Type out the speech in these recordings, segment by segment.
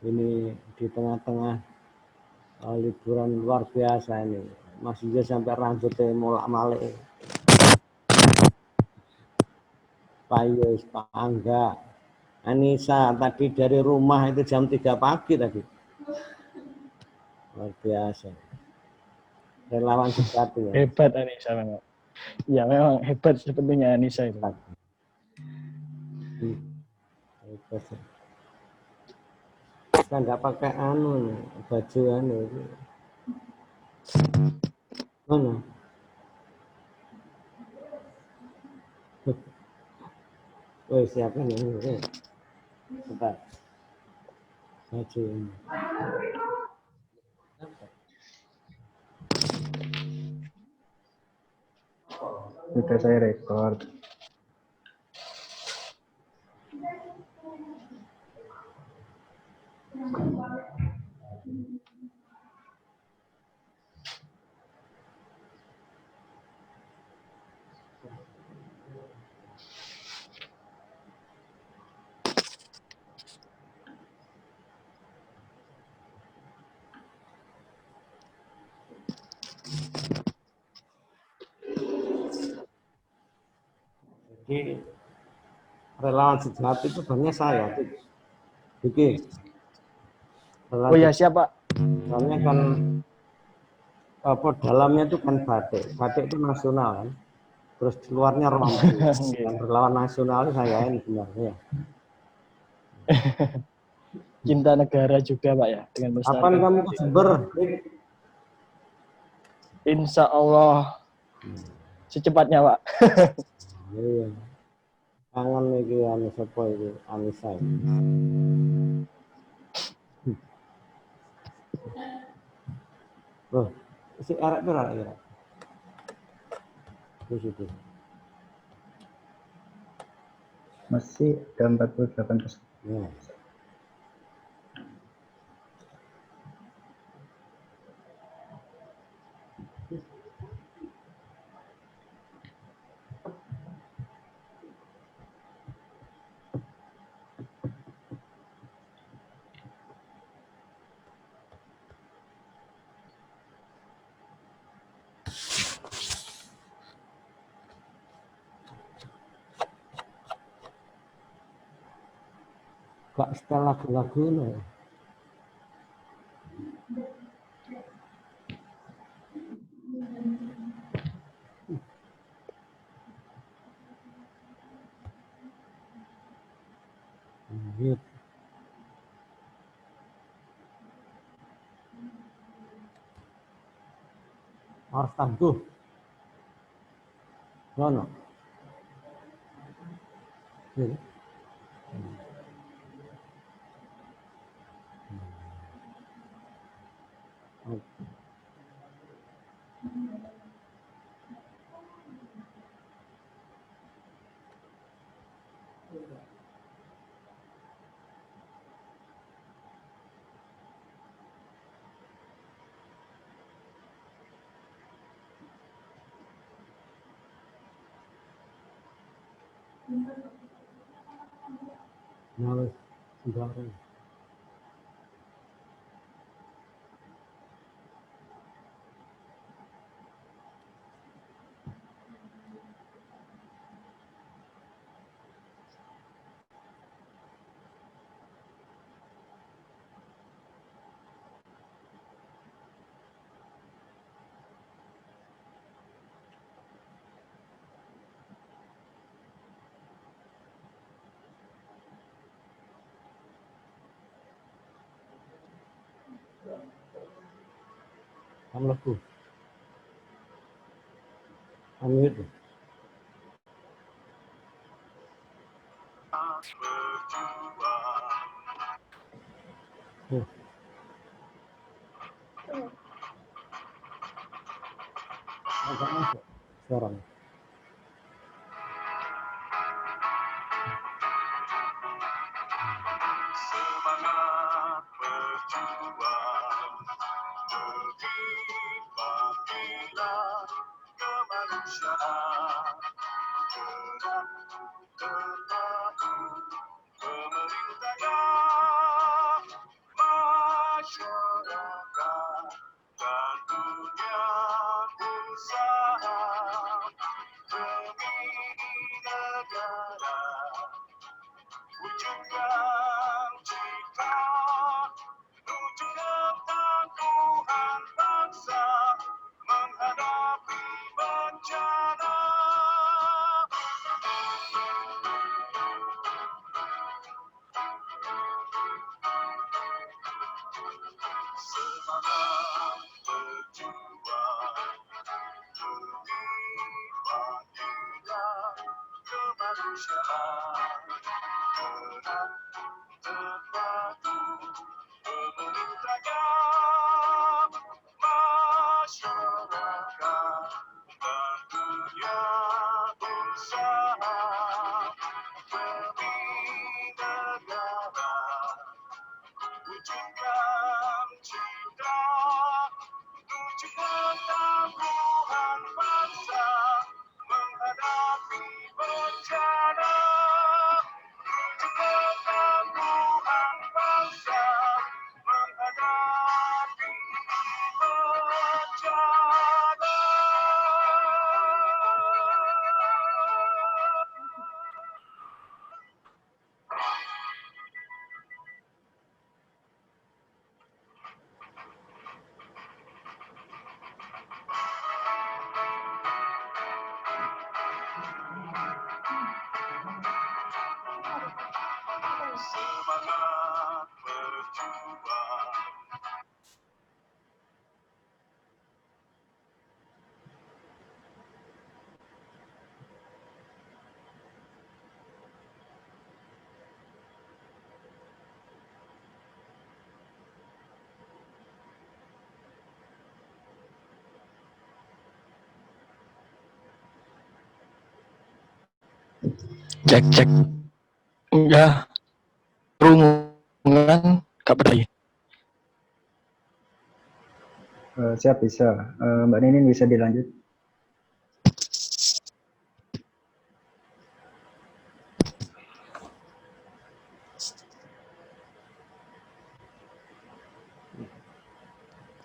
Ini di tengah-tengah liburan luar biasa ini. Mas Yuda sampai rambutnya molak-malik. Pak Yus, Pak Angga, Anissa tadi dari rumah itu jam 3 pagi tadi. Luar biasa. Relawan sejati ya. Hebat Anissa memang. Ya memang hebat sepertinya Anissa itu. Kan nggak pakai baju itu. Mana? Oh siapa nih? Bentar. Baju ini. Sudah saya record. Jadi relawan sejati itu banyak saya tuh. Oke. Oh ya siapa? Soalnya kan dalamnya itu kan batik itu nasional kan. Terus di luarnya romantis. Dan relawan nasional saya ini sebenarnya. Cinta negara juga Pak ya dengan Kapan kamu ke Jember? Insya Allah secepatnya Pak. Iya. Kangen iki anu sapa iki Anissa. Loh, si arek pira ya? Di situ. Masih ada 48 peserta. Ya. Gak setel lagu-lagu loh. Gitu. Harus tangguh. Mana? Gitu. Nah, sudah. Kamu lagu. Kamu itu. Agak masuk suaranya. Semangat berjuang demi panggilan kemanusiaan, gerak terpadu pemerintahnya Wujudkan cinta, wujudkan tangguhan bangsa menghadapi bencana. Wujudkan tangguhan bangsa menghadapi bencana. Semangat berjuang. Cek. Enggak. Kerungan. Kak Pedai. Siap, bisa. Mbak Ninin bisa dilanjut.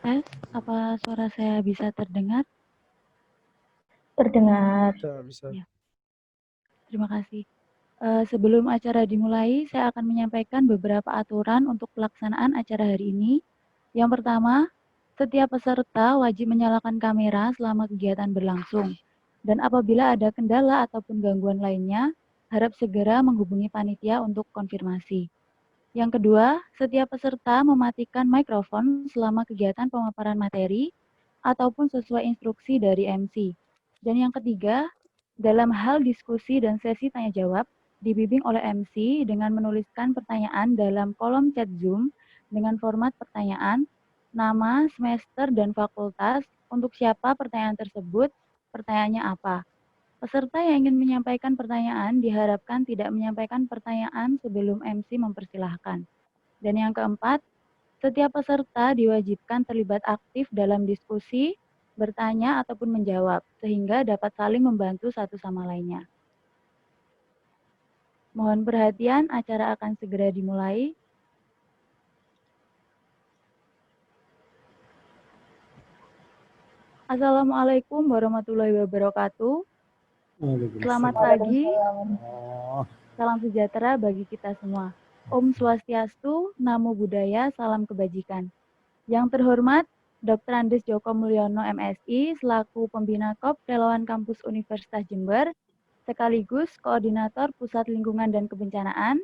Tes, apa suara saya bisa terdengar? Terdengar. Bisa. Ya. Terima kasih. Sebelum acara dimulai, saya akan menyampaikan beberapa aturan untuk pelaksanaan acara hari ini. Yang pertama, setiap peserta wajib menyalakan kamera selama kegiatan berlangsung. Dan apabila ada kendala ataupun gangguan lainnya, harap segera menghubungi panitia untuk konfirmasi. Yang kedua, setiap peserta mematikan mikrofon selama kegiatan pemaparan materi ataupun sesuai instruksi dari MC. Dan yang ketiga, dalam hal diskusi dan sesi tanya jawab, dibimbing oleh MC dengan menuliskan pertanyaan dalam kolom chat Zoom dengan format pertanyaan, nama, semester, dan fakultas, untuk siapa pertanyaan tersebut, pertanyaannya apa. Peserta yang ingin menyampaikan pertanyaan diharapkan tidak menyampaikan pertanyaan sebelum MC mempersilahkan. Dan yang keempat, setiap peserta diwajibkan terlibat aktif dalam diskusi, bertanya ataupun menjawab, sehingga dapat saling membantu satu sama lainnya. Mohon perhatian, acara akan segera dimulai. Assalamualaikum warahmatullahi wabarakatuh. Selamat pagi, salam sejahtera bagi kita semua. Om Swastiastu, Namo Buddhaya, salam kebajikan. Yang terhormat, Dr. Andes Joko Mulyono MSI, selaku Pembina KOP Relawan Kampus Universitas Jember, sekaligus Koordinator Pusat Lingkungan dan Kebencanaan,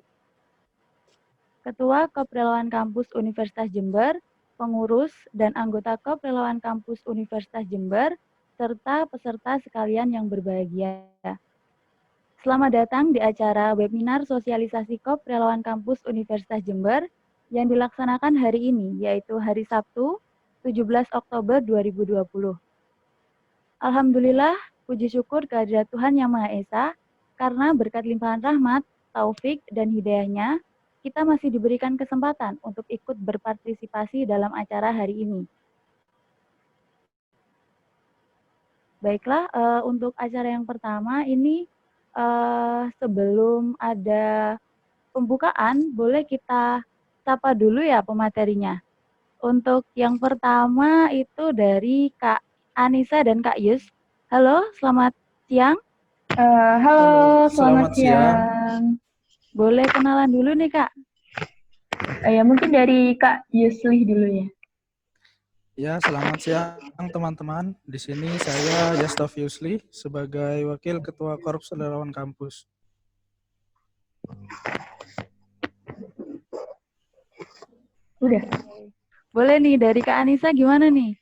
Ketua KOP Relawan Kampus Universitas Jember, pengurus dan anggota KOP Relawan Kampus Universitas Jember, serta peserta sekalian yang berbahagia. Selamat datang di acara webinar sosialisasi KOP Relawan Kampus Universitas Jember yang dilaksanakan hari ini, yaitu hari Sabtu, 17 Oktober 2020. Alhamdulillah, puji syukur kehadirat Tuhan Yang Maha Esa, karena berkat limpahan rahmat, taufik, dan hidayahnya, kita masih diberikan kesempatan untuk ikut berpartisipasi dalam acara hari ini. Baiklah, untuk acara yang pertama ini, sebelum ada pembukaan, boleh kita sapa dulu ya pematerinya. Untuk yang pertama itu dari Kak Anissa dan Kak Yus. Halo, selamat siang. Halo, selamat siang. Boleh kenalan dulu nih Kak. Ya, mungkin dari Kak Yusli dulu ya. Ya, selamat siang teman-teman. Di sini saya Yastaf Yusli sebagai Wakil Ketua Korps Relawan Kampus. Udah. Boleh nih, dari Kak Anissa gimana nih?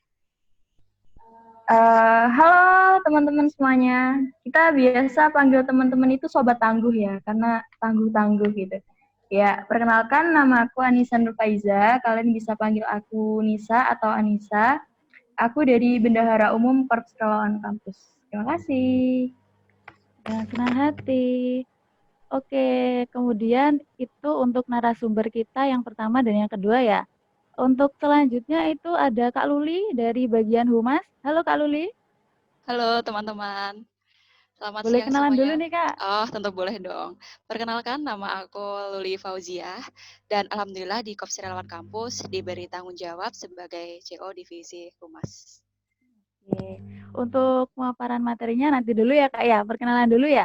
Halo teman-teman semuanya. Kita biasa panggil teman-teman itu sobat tangguh ya, karena tangguh-tangguh gitu. Ya, perkenalkan nama aku Anissa Nurfaiza. Kalian bisa panggil aku Nisa atau Anissa. Aku dari Bendahara Umum Korps Relawan Kampus. Terima kasih. Dengan senang hati. Oke, kemudian itu untuk narasumber kita yang pertama dan yang kedua ya. Untuk selanjutnya itu ada Kak Luli dari bagian Humas. Halo Kak Luli, Halo teman-teman, selamat boleh siang kenalan dulu semuanya. nih Kak. Oh, tentu boleh dong. Perkenalkan, nama aku Luli Fauziah, dan alhamdulillah di Korps Relawan Kampus diberi tanggung jawab sebagai CO Divisi Humas. Oke. Untuk pemaparan materinya nanti dulu ya Kak ya, perkenalan dulu ya.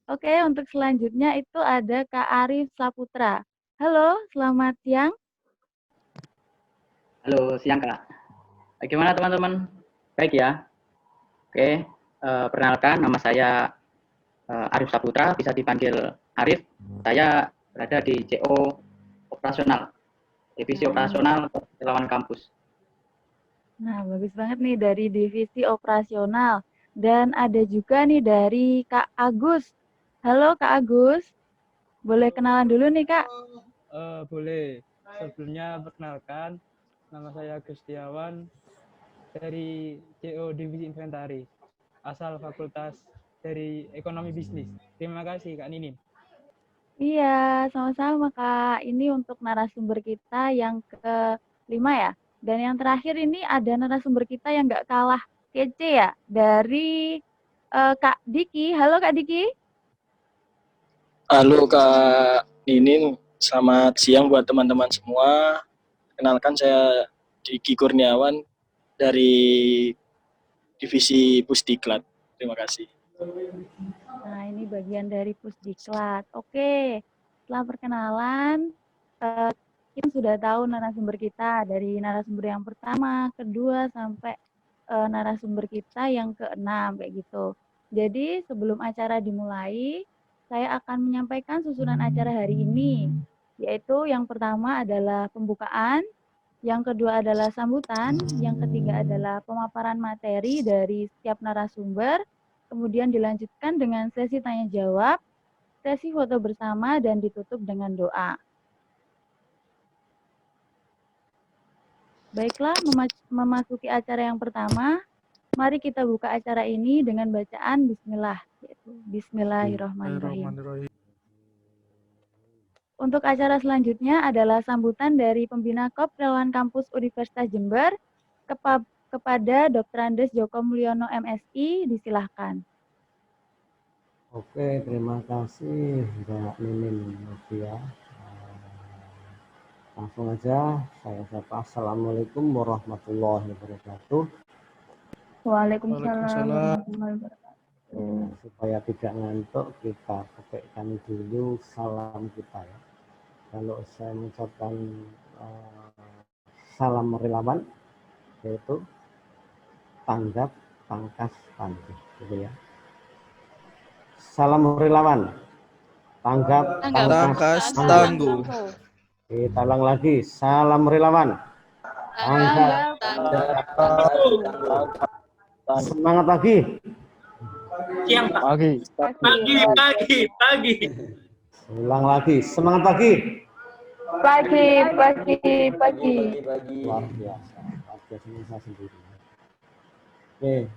Oke, untuk selanjutnya itu ada Kak Arif Saputra. Halo, selamat siang. Halo, siang Kak. Bagaimana teman-teman? Baik ya? Oke, perkenalkan nama saya Arif Saputra, bisa dipanggil Arif. Saya berada di CO Operasional, Divisi Operasional Relawan Kampus. Nah, bagus banget nih dari divisi operasional. Dan ada juga nih dari Kak Agus. Halo Kak Agus, boleh kenalan dulu nih Kak. Boleh. Sebelumnya perkenalkan, nama saya Gustiawan dari CO Divisi Inventaris, asal Fakultas dari Ekonomi Bisnis. Terima kasih Kak Ninin. Iya, sama-sama Kak. Ini untuk narasumber kita yang kelima ya. Dan yang terakhir ini ada narasumber kita yang nggak kalah kece ya, dari Kak Diki. Halo Kak Diki. Halo Kak Ninin, selamat siang buat teman-teman semua. Kenalkan saya Diki Kurniawan dari Divisi Pusdiklat. Terima kasih. Nah, ini bagian dari Pusdiklat. Oke, setelah perkenalan, kita sudah tahu narasumber kita dari narasumber yang pertama, kedua, sampai narasumber kita yang keenam, kayak gitu. Jadi, sebelum acara dimulai, saya akan menyampaikan susunan acara hari ini, yaitu yang pertama adalah pembukaan, yang kedua adalah sambutan, yang ketiga adalah pemaparan materi dari setiap narasumber, kemudian dilanjutkan dengan sesi tanya jawab, sesi foto bersama, dan ditutup dengan doa. Baiklah, memasuki acara yang pertama, mari kita buka acara ini dengan bacaan Bismillah, yaitu Bismillahirrahmanirrahim. Untuk acara selanjutnya adalah sambutan dari pembina Korps Relawan Kampus Universitas Jember kepada Dr. Andes Joko Mulyono MSI, disilahkan. Oke, terima kasih Mbak Ninin Novia. Langsung aja saya sapa. Assalamualaikum warahmatullahi wabarakatuh. Waalaikumsalam warahmatullahi wabarakatuh. Supaya tidak ngantuk, kita pakaikan dulu salam kita ya. Kalau saya mengucapkan salam relawan, yaitu tanggap, pangkas, tangguh, gitu ya. Salam relawan, tanggap, pangkas, tangguh. Kita ulang lagi, salam relawan, tanggap, semangat pagi. Siang Pak. Pagi. Ulang lagi, semangat pagi. Pagi. Luar biasa, saya sendiri. Oke,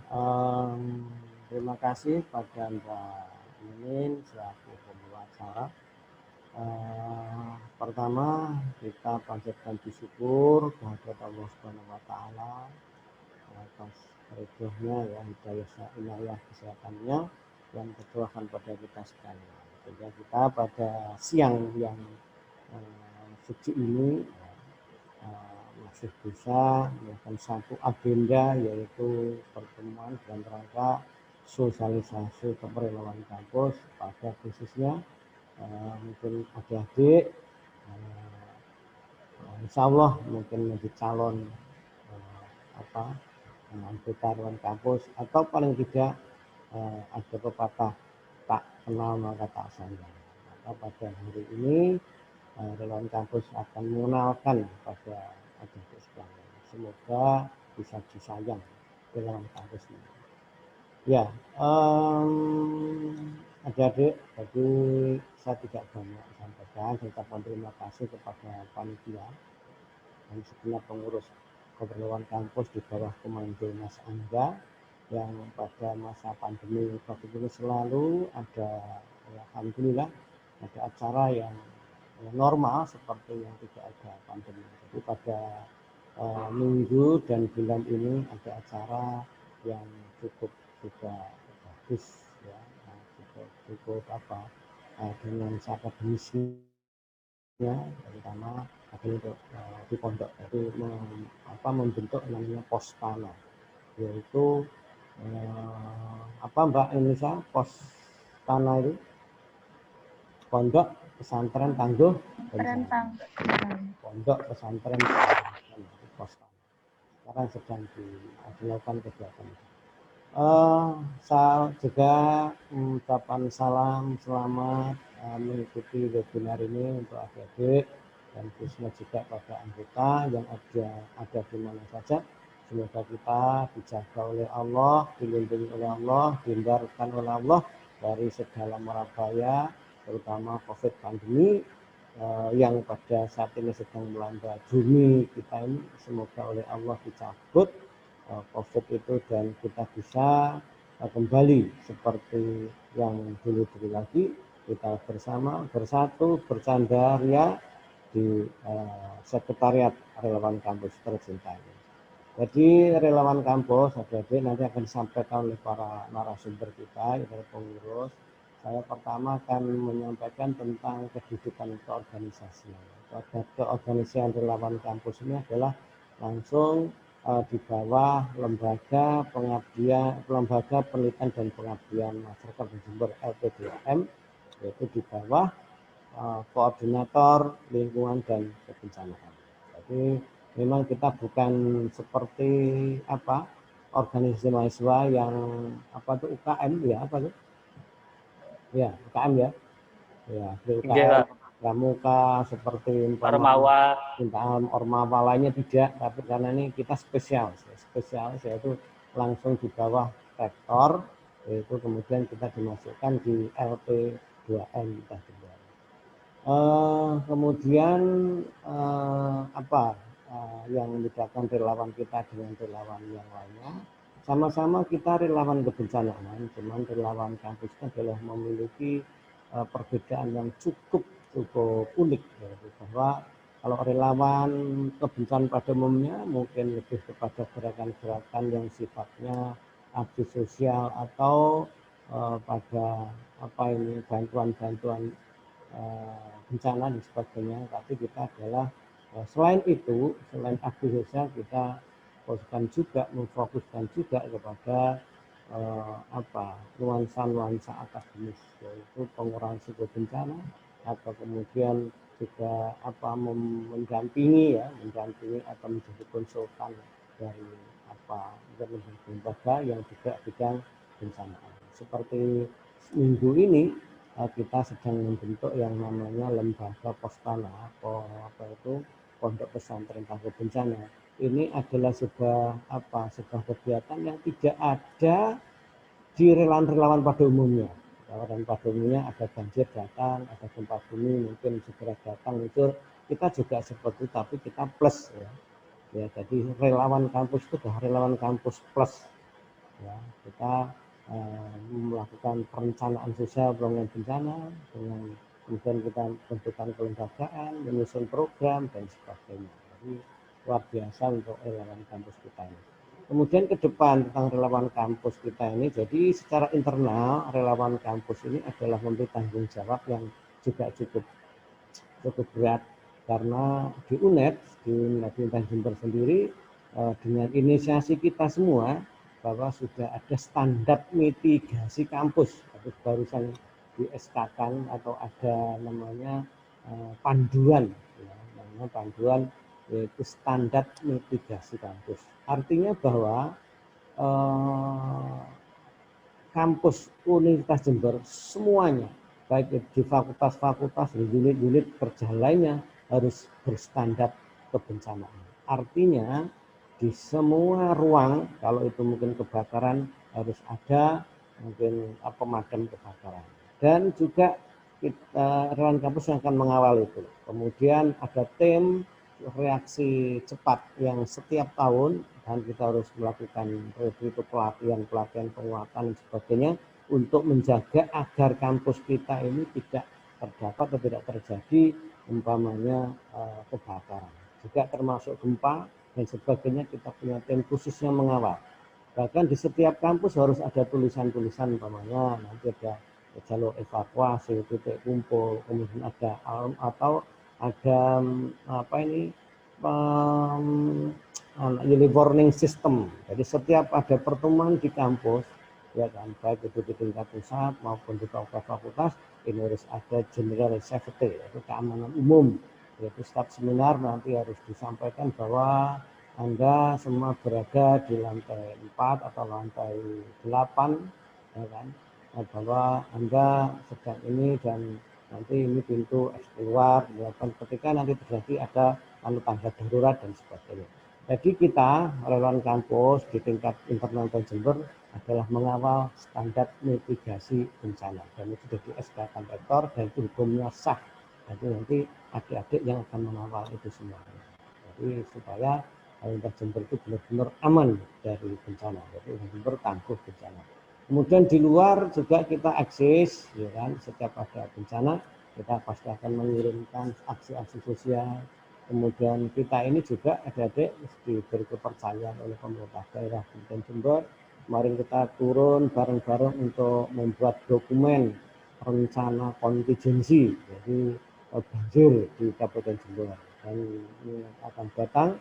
terima kasih pada Mbak Ninin selaku pembawa acara. Pertama, kita panjatkan bersyukur kehadirat Allah Subhanahu wa taala atas ridhonya ya, hidayah kesehatannya yang tercurahkan pada kita sekalian. Sehingga kita pada siang yang suci ini masih bisa melakukan satu agenda, yaitu pertemuan dalam rangka sosialisasi keperluan kampus pada khususnya mungkin adik-adik insya Allah mungkin menjadi calon anggota Relawan Kampus, atau paling tidak ada pepatah tak kenal maka tak sayang. Maka pada hari ini relawan kampus akan mengenalkan kepada adik-adik sekalian. Semoga bisa disayang relawan kampus ini. Ya, adik-adik, jadi saya tidak banyak sampaikan. Saya ucapkan terima kasih kepada panitia dan segenap pengurus keperluan kampus di bawah komando Mas Angga yang pada masa pandemi COVID ini selalu ada, alhamdulillah, ada acara yang normal seperti yang tidak ada pandemi. Jadi pada minggu dan bulan ini ada acara yang cukup juga bagus ya, cukup apa dengan akademisnya terutama untuk di pondok, jadi membentuk namanya Postana, yaitu apa Mbak Indonesia, Postana itu Pondok Pesantren Tangguh Bencana. Pondok Pesantren Postana. Sekarang sedang dilakukan kegiatan. Saya juga mengucapkan salam selamat mengikuti webinar ini untuk adik-adik dan khususnya juga pada anggota yang ada di mana saja. Semoga kita dijaga oleh Allah, dilindungi oleh Allah, dihindarkan oleh Allah dari segala mara bahaya, terutama COVID pandemi yang pada saat ini sedang melanda bumi kita ini. Semoga oleh Allah dicabut COVID itu dan kita bisa kembali seperti yang dulu-dulu lagi, kita bersama, bersatu, bercanda ria di sekretariat relawan kampus tercinta ini. Jadi relawan kampus, adik-adik, nanti akan disampaikan oleh para narasumber kita, dari pengurus. Saya pertama akan menyampaikan tentang kedudukan keorganisasian. Keorganisasian relawan kampus ini adalah langsung di bawah lembaga pengabdian, lembaga penelitian dan pengabdian masyarakat di Jember LPDM, yaitu di bawah koordinator lingkungan dan kebencanaan. Jadi memang kita bukan seperti organisasi mahasiswa yang UKM ya, ya UKM ya, UKM pramuka seperti ormawa lainnya tidak, tapi karena ini kita spesialis yaitu langsung di bawah rektor, yaitu kemudian kita dimasukkan di LP2M kita juga. Kemudian yang membedakan relawan kita dengan relawan yang lainnya, sama-sama kita relawan kebencanaan, cuman relawan kampus adalah memiliki perbedaan yang cukup unik, yaitu bahwa kalau relawan kebencanaan pada umumnya mungkin lebih kepada gerakan-gerakan yang sifatnya aksi sosial atau pada bantuan-bantuan bencana dan sebagainya. Tapi kita adalah selain itu, selain aksi sosial, kita memfokuskan juga kepada nuansa akademis, yaitu pengurangan risiko bencana, atau kemudian juga mendampingi atau menjadi konsultan dari lembaga yang juga bidang bencana. Seperti minggu ini kita sedang membentuk yang namanya lembaga Postana, Pondok Pesantren Tangguh Bencana. Ini adalah sebuah kegiatan yang tidak ada di relawan pada umumnya. Relawan pada umumnya ada banjir datang, ada gempa bumi mungkin segera datang, itu kita juga seperti itu, tapi kita plus ya. Jadi relawan kampus itu adalah relawan kampus plus ya. Kita melakukan perencanaan sosial penanggulangan bencana, dengan kemudian kita bentukan kelembagaan, menyusun program dan sebagainya. Jadi luar biasa untuk relawan kampus kita ini. Kemudian ke depan tentang relawan kampus kita ini, jadi secara internal relawan kampus ini adalah memiliki tanggung jawab yang juga cukup berat, karena di UNED, di Universitas Jember sendiri, dengan inisiasi kita semua, bahwa sudah ada standar mitigasi kampus, barusan di SK-kan atau ada namanya panduan, panduan yaitu standar mitigasi kampus. Artinya bahwa kampus Universitas Jember semuanya baik di fakultas-fakultas, di unit-unit kerja lainnya harus berstandar kebencanaan. Artinya di semua ruang, kalau itu mungkin kebakaran, harus ada mungkin pemadam kebakaran. Dan juga kita relawan kampus yang akan mengawal itu. Kemudian ada tim reaksi cepat yang setiap tahun, dan kita harus melakukan itu pelatihan penguatan dan sebagainya untuk menjaga agar kampus kita ini tidak terdapat atau tidak terjadi umpamanya kebakaran. Juga termasuk gempa dan sebagainya, kita punya tim khusus yang mengawal. Bahkan di setiap kampus harus ada tulisan-tulisan umpamanya nanti ada jalur evakuasi, titik kumpul, kemudian ada atau ada early warning system. Jadi setiap ada pertemuan di kampus, ya kan, baik itu di tingkat pusat maupun di fakultas, ini harus ada general safety, yaitu keamanan umum. Yaitu setiap seminar nanti harus disampaikan bahwa Anda semua berada di lantai 4 atau lantai 8, ya kan, bahwa Anda sedang ini dan nanti ini pintu keluar, ketika nanti terjadi ada tanda darurat dan sebagainya. Jadi kita relawan kampus di tingkat internal dan Jember adalah mengawal standar mitigasi bencana, dan itu sudah di SK-kan rektor dan itu hukumnya sah. Jadi nanti adik-adik yang akan mengawal itu semua. Jadi supaya Lintas Jember itu benar-benar aman dari bencana. Jadi Jember tangguh bencana. Kemudian di luar juga kita eksis, ya kan, setiap ada bencana kita pasti akan mengirimkan aksi-aksi sosial. Kemudian kita ini juga adik-adik diberi kepercayaan oleh pemerintah daerah Kabupaten Jember. Kemarin kita turun bareng-bareng untuk membuat dokumen rencana kontingensi, jadi banjir di Kabupaten Jember. Dan ini akan datang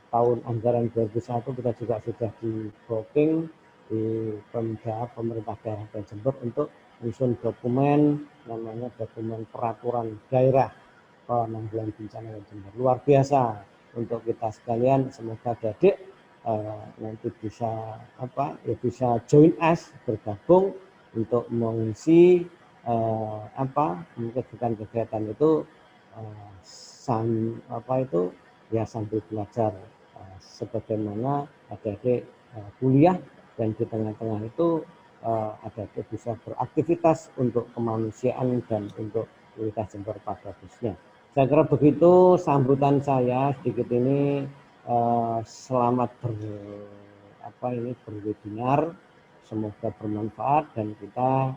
tahun anggaran 2001 kita juga sudah di booking di pemerintah daerah Jember untuk menyusun dokumen, namanya dokumen peraturan daerah penanggulangan bencana Jember. Luar biasa untuk kita sekalian, semoga adik nanti bisa bisa join us, bergabung untuk mengisi kegiatan itu sambil belajar sebagaimana adik-adik kuliah, dan di tengah-tengah itu adik-adik bisa beraktivitas untuk kemanusiaan dan untuk Lintas Jember pada khususnya. Saya kira begitu sambutan saya sedikit ini. Selamat berwebinar, semoga bermanfaat, dan kita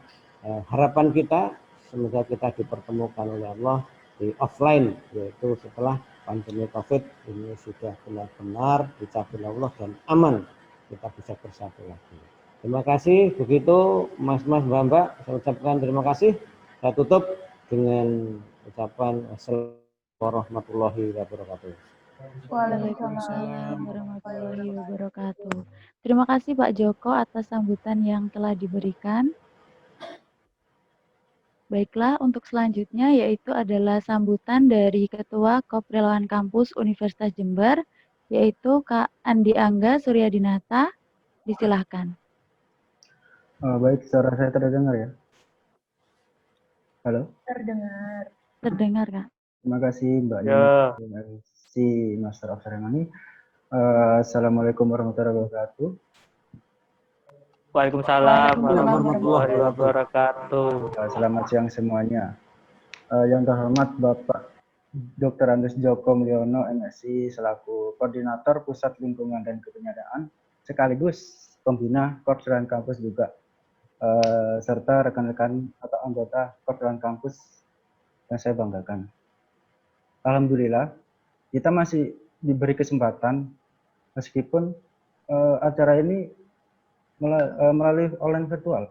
harapan kita semoga kita dipertemukan oleh Allah di offline, yaitu setelah pandemi COVID ini sudah benar-benar dicabut Allah dan aman, kita bisa bersatu lagi. Terima kasih. Begitu Mas-mas, Mbak-mbak, saya ucapkan terima kasih. Saya tutup dengan ucapan Assalamualaikum warahmatullahi wabarakatuh. Waalaikumsalam warahmatullahi wabarakatuh. Terima kasih Pak Joko atas sambutan yang telah diberikan. Baiklah, untuk selanjutnya yaitu adalah sambutan dari Ketua Kop Relawan Kampus Universitas Jember, yaitu Kak Andi Angga Suryadinata. Disilahkan. Baik, suara saya terdengar ya? Halo? Terdengar. Terdengar, Kak. Terima kasih Mbak Nini, si Master of Ceremony. Assalamualaikum warahmatullahi wabarakatuh. Waalaikumsalam warahmatullahi wabarakatuh. Selamat siang semuanya. Yang terhormat Bapak Dr. Andes Joko Mulyono, MSI, selaku Koordinator Pusat Lingkungan dan Kebenyadaan, sekaligus pembina Korps Relawan Kampus juga, serta rekan-rekan atau anggota Korps Relawan Kampus yang saya banggakan. Alhamdulillah, kita masih diberi kesempatan, meskipun acara ini melalui online virtual.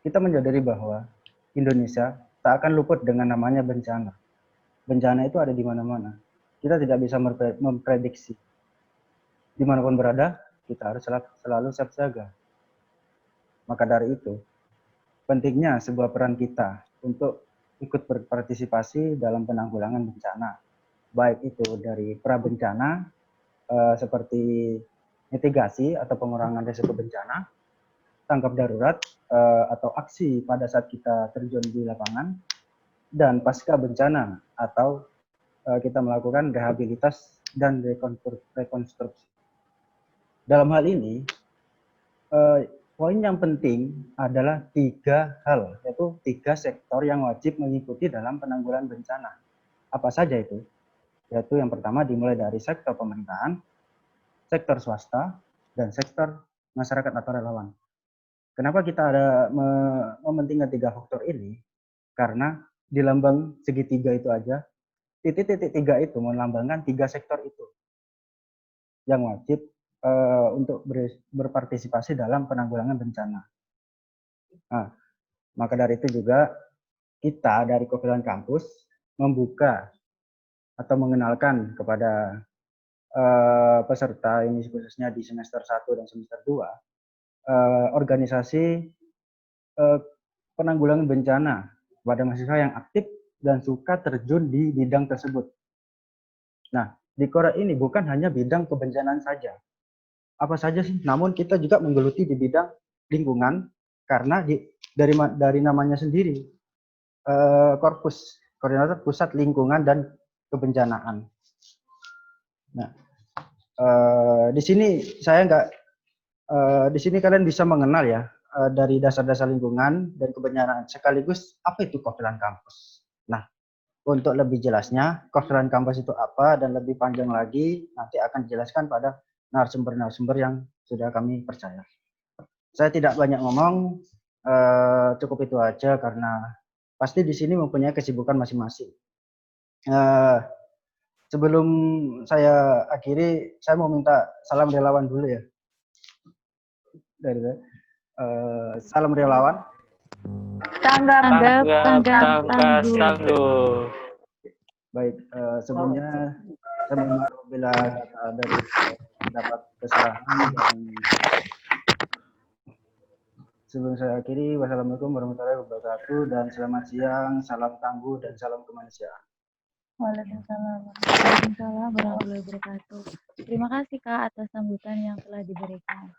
Kita menyadari bahwa Indonesia tak akan luput dengan namanya bencana. Bencana itu ada di mana-mana. Kita tidak bisa memprediksi. Dimanapun berada, kita harus selalu siap siaga. Maka dari itu, pentingnya sebuah peran kita untuk ikut berpartisipasi dalam penanggulangan bencana, baik itu dari prabencana seperti mitigasi atau pengurangan risiko bencana, tanggap darurat atau aksi pada saat kita terjun di lapangan, dan pasca bencana atau kita melakukan rehabilitas dan rekonstruksi. Dalam hal ini, poin yang penting adalah 3 hal, yaitu 3 sektor yang wajib mengikuti dalam penanggulangan bencana. Apa saja itu? Yaitu yang pertama dimulai dari sektor pemerintahan, sektor swasta, dan sektor masyarakat atau relawan. Kenapa kita ada mementingkan 3 faktor ini? Karena di lambang segitiga itu aja, titik-titik 3 itu melambangkan 3 sektor itu yang wajib untuk berpartisipasi dalam penanggulangan bencana. Nah, maka dari itu juga kita dari Kofilan Kampus membuka atau mengenalkan kepada peserta ini khususnya di semester 1 dan semester 2 organisasi penanggulangan bencana kepada mahasiswa yang aktif dan suka terjun di bidang tersebut. Nah, di Kora ini bukan hanya bidang kebencanaan saja. Apa saja sih? Namun kita juga menggeluti di bidang lingkungan karena dari namanya sendiri, Korpus, Koordinator Pusat Lingkungan dan Kebencanaan. Nah, di sini saya di sini kalian bisa mengenal ya dari dasar-dasar lingkungan dan kebencanaan sekaligus apa itu Kofilan Kampus. Nah, untuk lebih jelasnya Kofilan Kampus itu apa dan lebih panjang lagi nanti akan dijelaskan pada narasumber-narasumber yang sudah kami percaya. Saya tidak banyak ngomong, cukup itu aja karena pasti di sini mempunyai kesibukan masing-masing. Sebelum saya akhiri, saya mau minta salam relawan dulu ya. Salam relawan. Tanggap tangguh. Baik, sebelumnya saya mohon maaf apabila dari dapat kesalahan dan sebelum saya akhiri, wassalamualaikum warahmatullahi wabarakatuh dan selamat siang, salam tangguh dan salam kemanusiaan. Waalaikumsalam warahmatullahi wabarakatuh. Terima kasih Kak atas sambutan yang telah diberikan.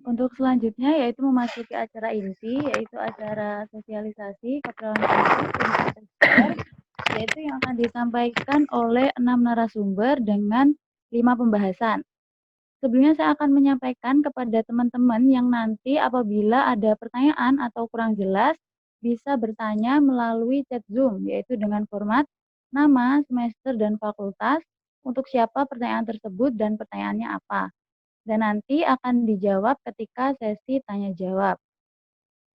Untuk selanjutnya yaitu memasuki acara inti, yaitu acara sosialisasi Kofilan Kampus yaitu yang akan disampaikan oleh 6 narasumber dengan 5 pembahasan. Sebelumnya saya akan menyampaikan kepada teman-teman yang nanti apabila ada pertanyaan atau kurang jelas, bisa bertanya melalui chat Zoom, yaitu dengan format nama, semester, dan fakultas, untuk siapa pertanyaan tersebut dan pertanyaannya apa. Dan nanti akan dijawab ketika sesi tanya-jawab.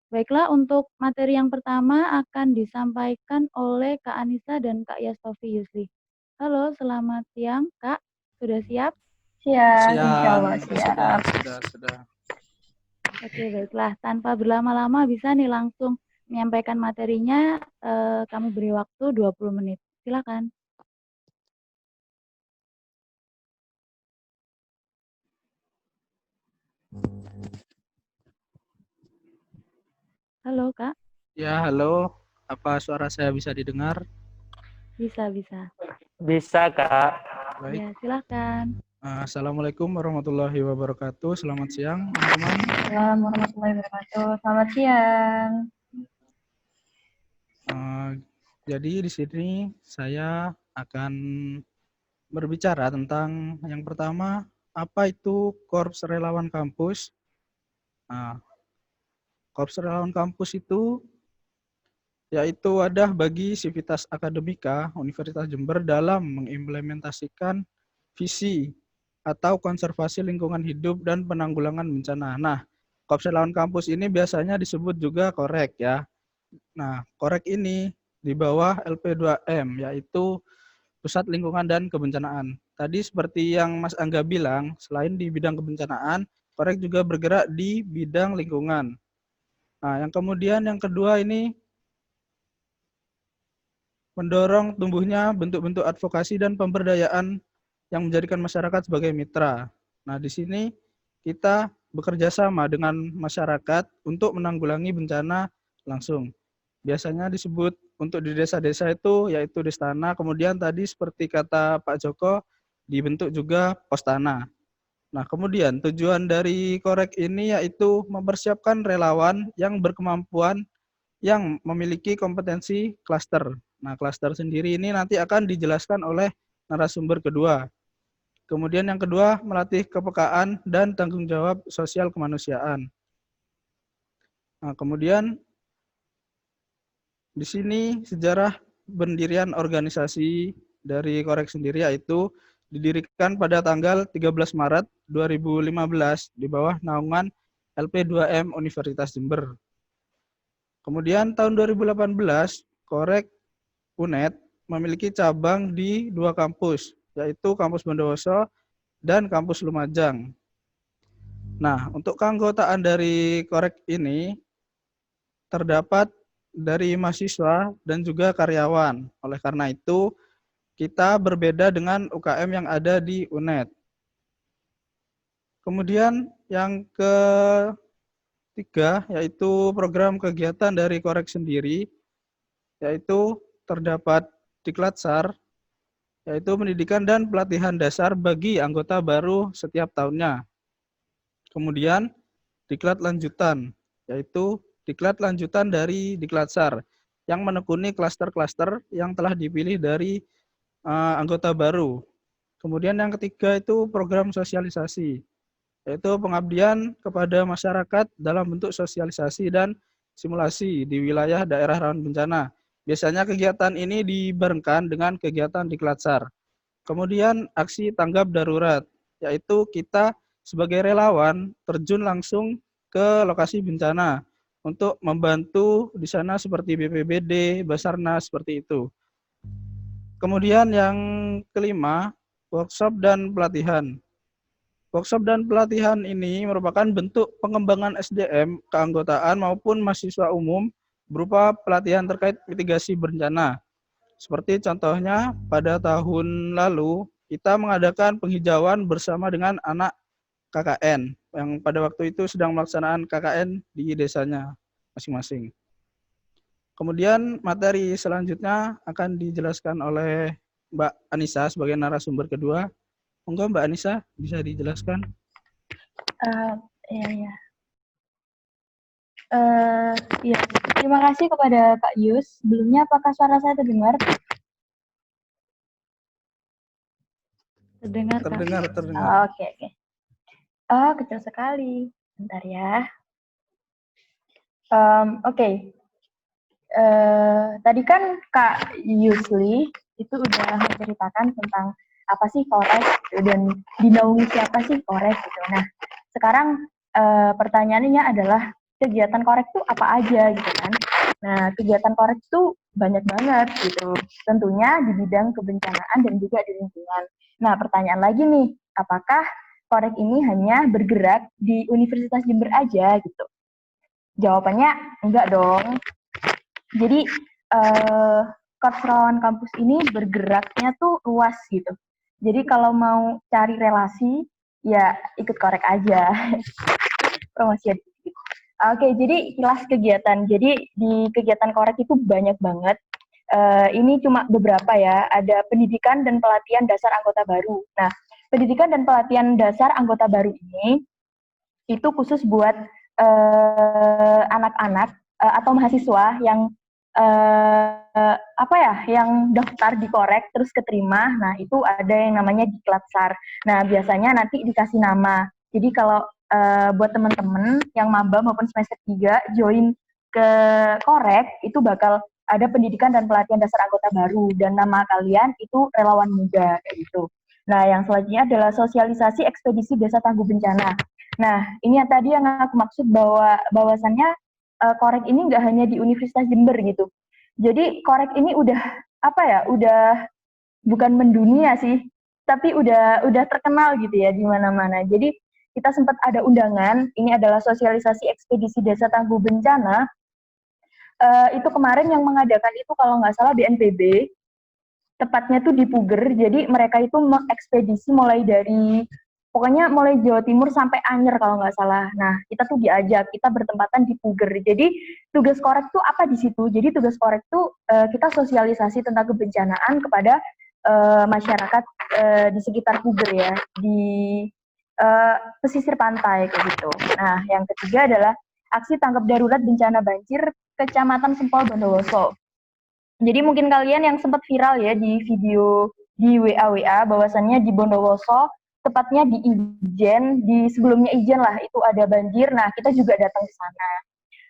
Baiklah, untuk materi yang pertama akan disampaikan oleh Kak Anissa dan Kak Yastofi Yusli. Halo, selamat siang, Kak. Sudah siap? Siap, insya Allah siap. Sudah. Oke, baiklah. Tanpa berlama-lama bisa nih langsung menyampaikan materinya. Kamu beri waktu 20 menit. Silakan. Halo, Kak. Ya, halo. Apa suara saya bisa didengar? Bisa. Bisa, Kak. Baik. Ya, silakan. Assalamualaikum warahmatullahi wabarakatuh. Selamat siang, teman-teman. Assalamualaikum warahmatullahi wabarakatuh. Selamat siang. Jadi di sini saya akan berbicara tentang yang pertama, apa itu Korps Relawan Kampus. Korps Relawan Kampus itu yaitu wadah bagi sivitas akademika Universitas Jember dalam mengimplementasikan visi atau konservasi lingkungan hidup dan penanggulangan bencana. Nah, Korps Relawan Kampus ini biasanya disebut juga Korek ya. Nah, Korek ini di bawah LP2M, yaitu Pusat Lingkungan dan Kebencanaan. Tadi seperti yang Mas Angga bilang, selain di bidang kebencanaan, Korek juga bergerak di bidang lingkungan. Nah, yang kemudian yang kedua ini mendorong tumbuhnya bentuk-bentuk advokasi dan pemberdayaan yang menjadikan masyarakat sebagai mitra. Nah, di sini kita bekerja sama dengan masyarakat untuk menanggulangi bencana langsung. Biasanya disebut untuk di desa-desa itu yaitu Destana, kemudian tadi seperti kata Pak Joko dibentuk juga Postana. Nah, kemudian tujuan dari Korek ini yaitu mempersiapkan relawan yang berkemampuan yang memiliki kompetensi klaster. Nah, klaster sendiri ini nanti akan dijelaskan oleh narasumber kedua. Kemudian yang kedua, melatih kepekaan dan tanggung jawab sosial kemanusiaan. Nah, kemudian di sini sejarah pendirian organisasi dari Korek sendiri yaitu didirikan pada tanggal 13 Maret 2015 di bawah naungan LP2M Universitas Jember. Kemudian tahun 2018, Korek UNED memiliki cabang di 2 kampus, yaitu Kampus Bondowoso dan Kampus Lumajang. Nah, untuk keanggotaan dari Korek ini terdapat dari mahasiswa dan juga karyawan. Oleh karena itu, kita berbeda dengan UKM yang ada di UNED. Kemudian yang ketiga, yaitu program kegiatan dari Korek sendiri, yaitu terdapat Diklatsar, yaitu pendidikan dan pelatihan dasar bagi anggota baru setiap tahunnya. Kemudian Diklat lanjutan, yaitu Diklat lanjutan dari Diklatsar, yang menekuni klaster-klaster yang telah dipilih dari anggota baru. Kemudian yang ketiga itu program sosialisasi, yaitu pengabdian kepada masyarakat dalam bentuk sosialisasi dan simulasi di wilayah daerah rawan bencana. Biasanya kegiatan ini dibarengkan dengan kegiatan Diklatsar. Kemudian aksi tanggap darurat, yaitu kita sebagai relawan terjun langsung ke lokasi bencana untuk membantu di sana seperti BPBD, Basarnas, seperti itu. Kemudian yang kelima, workshop dan pelatihan. Workshop dan pelatihan ini merupakan bentuk pengembangan SDM, keanggotaan maupun mahasiswa umum berupa pelatihan terkait mitigasi bencana. Seperti contohnya pada tahun lalu kita mengadakan penghijauan bersama dengan anak KKN yang pada waktu itu sedang melaksanakan KKN di desanya masing-masing. Kemudian materi selanjutnya akan dijelaskan oleh Mbak Anissa sebagai narasumber kedua. Monggo Mbak Anissa bisa dijelaskan. Ya, terima kasih kepada Kak Yus. Sebelumnya apakah suara saya terdengar? Terdengar, Kak. Terdengar. Oke. Kecil sekali. Bentar ya. Oke. Tadi kan Kak Yusli itu udah menceritakan tentang apa sih Korek gitu, dan dinaungi siapa sih Korek gitu. Nah, sekarang pertanyaannya adalah kegiatan Korek itu apa aja gitu kan. Nah, kegiatan Korek itu banyak banget gitu. Tentunya di bidang kebencanaan dan juga di lingkungan. Nah, pertanyaan lagi nih, apakah Korek ini hanya bergerak di Universitas Jember aja gitu? Jawabannya enggak dong. Jadi Korps Relawan Kampus ini bergeraknya tuh luas gitu. Jadi kalau mau cari relasi, ya ikut Korek aja. Promosi gitu. Oke, jadi kilas kegiatan. Jadi di kegiatan Korek itu banyak banget. Ini cuma beberapa ya. Ada pendidikan dan pelatihan dasar anggota baru. Nah, pendidikan dan pelatihan dasar anggota baru ini itu khusus buat anak-anak atau mahasiswa yang yang daftar di Korek terus keterima. Nah, itu ada yang namanya Diklatsar. Nah, biasanya nanti dikasih nama. Jadi kalau buat teman-teman yang maba maupun semester 3 join ke Korek, itu bakal ada pendidikan dan pelatihan dasar anggota baru, dan nama kalian itu relawan muda kayak gitu. Nah, yang selanjutnya adalah sosialisasi ekspedisi desa tangguh bencana. Nah, ini yang tadi yang aku maksud bahwasannya Korek ini nggak hanya di Universitas Jember gitu. Jadi Korek ini udah bukan mendunia sih, tapi udah terkenal gitu ya di mana-mana. Jadi kita sempat ada undangan, ini adalah sosialisasi ekspedisi desa tangguh bencana. Itu kemarin yang mengadakan itu kalau nggak salah BNPB, tepatnya tuh di Puger. Jadi mereka itu mengekspedisi mulai Jawa Timur sampai Anyer kalau nggak salah. Nah, kita tuh diajak, kita bertempatan di Puger. Jadi tugas Korek tuh apa di situ? Jadi tugas Korek tuh kita sosialisasi tentang kebencanaan kepada masyarakat di sekitar Puger ya, di pesisir pantai kayak gitu. Nah, yang ketiga adalah aksi tanggap darurat bencana banjir Kecamatan Sempol Bondowoso. Jadi mungkin kalian yang sempat viral ya di video di WA bahwasannya di Bondowoso, tepatnya di Ijen, di sebelumnya Ijen lah itu ada banjir. Nah, kita juga datang ke sana.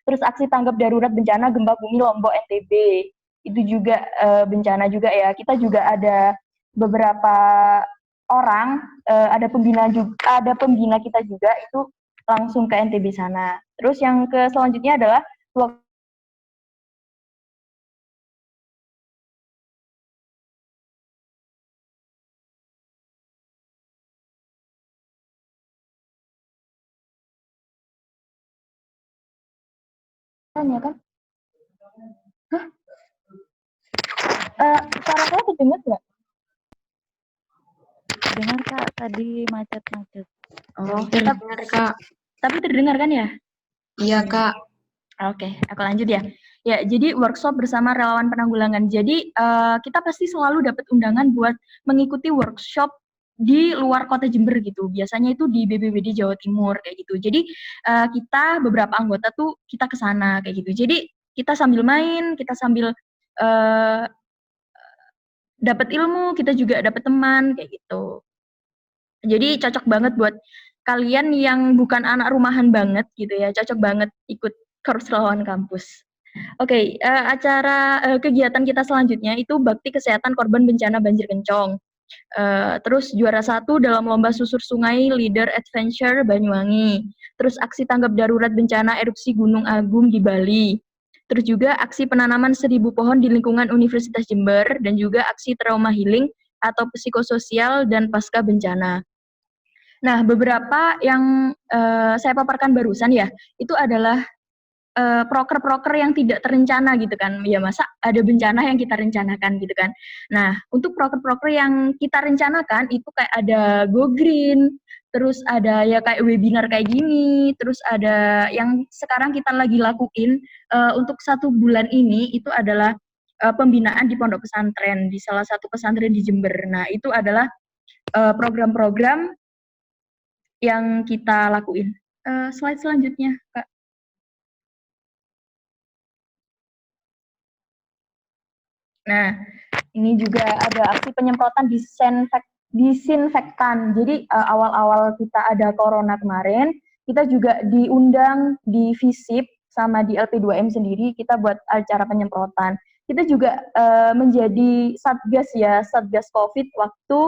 Terus aksi tanggap darurat bencana gempa bumi Lombok NTB. Itu juga bencana juga ya. Kita juga ada beberapa orang, ada pembina kita juga itu langsung ke NTB sana. Terus yang selanjutnya adalah ya kan? Hah? Suara saya terdengar nggak? Dengar Kak, tadi macet-macet. Oh, Terdengar, Kak. tapi terdengar kan ya? Iya, Kak. Oke, aku lanjut ya. Ya, jadi workshop bersama relawan penanggulangan. Jadi kita pasti selalu dapat undangan buat mengikuti workshop di luar kota Jember gitu. Biasanya itu di BPBD Jawa Timur kayak gitu. Jadi kita beberapa anggota tuh kita ke sana kayak gitu. Jadi kita sambil main, kita sambil dapat ilmu, kita juga dapat teman kayak gitu. Jadi cocok banget buat kalian yang bukan anak rumahan banget gitu ya, cocok banget ikut Korps Relawan Kampus. Oke, kegiatan kita selanjutnya itu bakti kesehatan korban bencana banjir kencong. Terus juara 1 dalam lomba susur sungai Leader Adventure Banyuwangi. Terus aksi tanggap darurat bencana erupsi Gunung Agung di Bali. Terus juga aksi penanaman 1000 pohon di lingkungan Universitas Jember dan juga aksi trauma healing atau psikososial dan pasca bencana. Nah, beberapa yang saya paparkan barusan ya, itu adalah proker-proker yang tidak terencana gitu kan. Ya masa ada bencana yang kita rencanakan gitu kan. Nah, untuk proker-proker yang kita rencanakan itu kayak ada Go Green, terus ada ya kayak webinar kayak gini, terus ada yang sekarang kita lagi lakuin untuk 1 bulan ini itu adalah pembinaan di pondok pesantren, di salah satu pesantren di Jember. Nah, itu adalah program-program yang kita lakuin. Slide selanjutnya, Kak. Nah, ini juga ada aksi penyemprotan disinfektan. Jadi awal-awal kita ada corona kemarin, kita juga diundang di FISIP sama di LP2M sendiri, kita buat acara penyemprotan. Kita juga menjadi satgas ya, satgas COVID waktu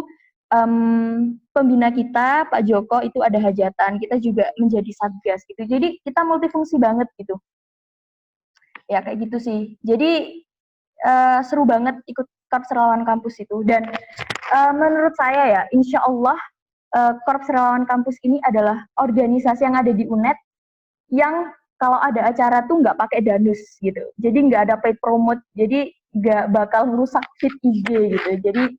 pembina kita, Pak Joko, itu ada hajatan. Kita juga menjadi satgas gitu. Jadi kita multifungsi banget gitu. Ya kayak gitu sih. Jadi seru banget ikut Korps Relawan Kampus itu. Dan menurut saya ya, insya Allah Korps Relawan Kampus ini adalah organisasi yang ada di UNED yang kalau ada acara tuh nggak pakai danus gitu. Jadi nggak ada paid promote, jadi nggak bakal merusak feed IG gitu. Jadi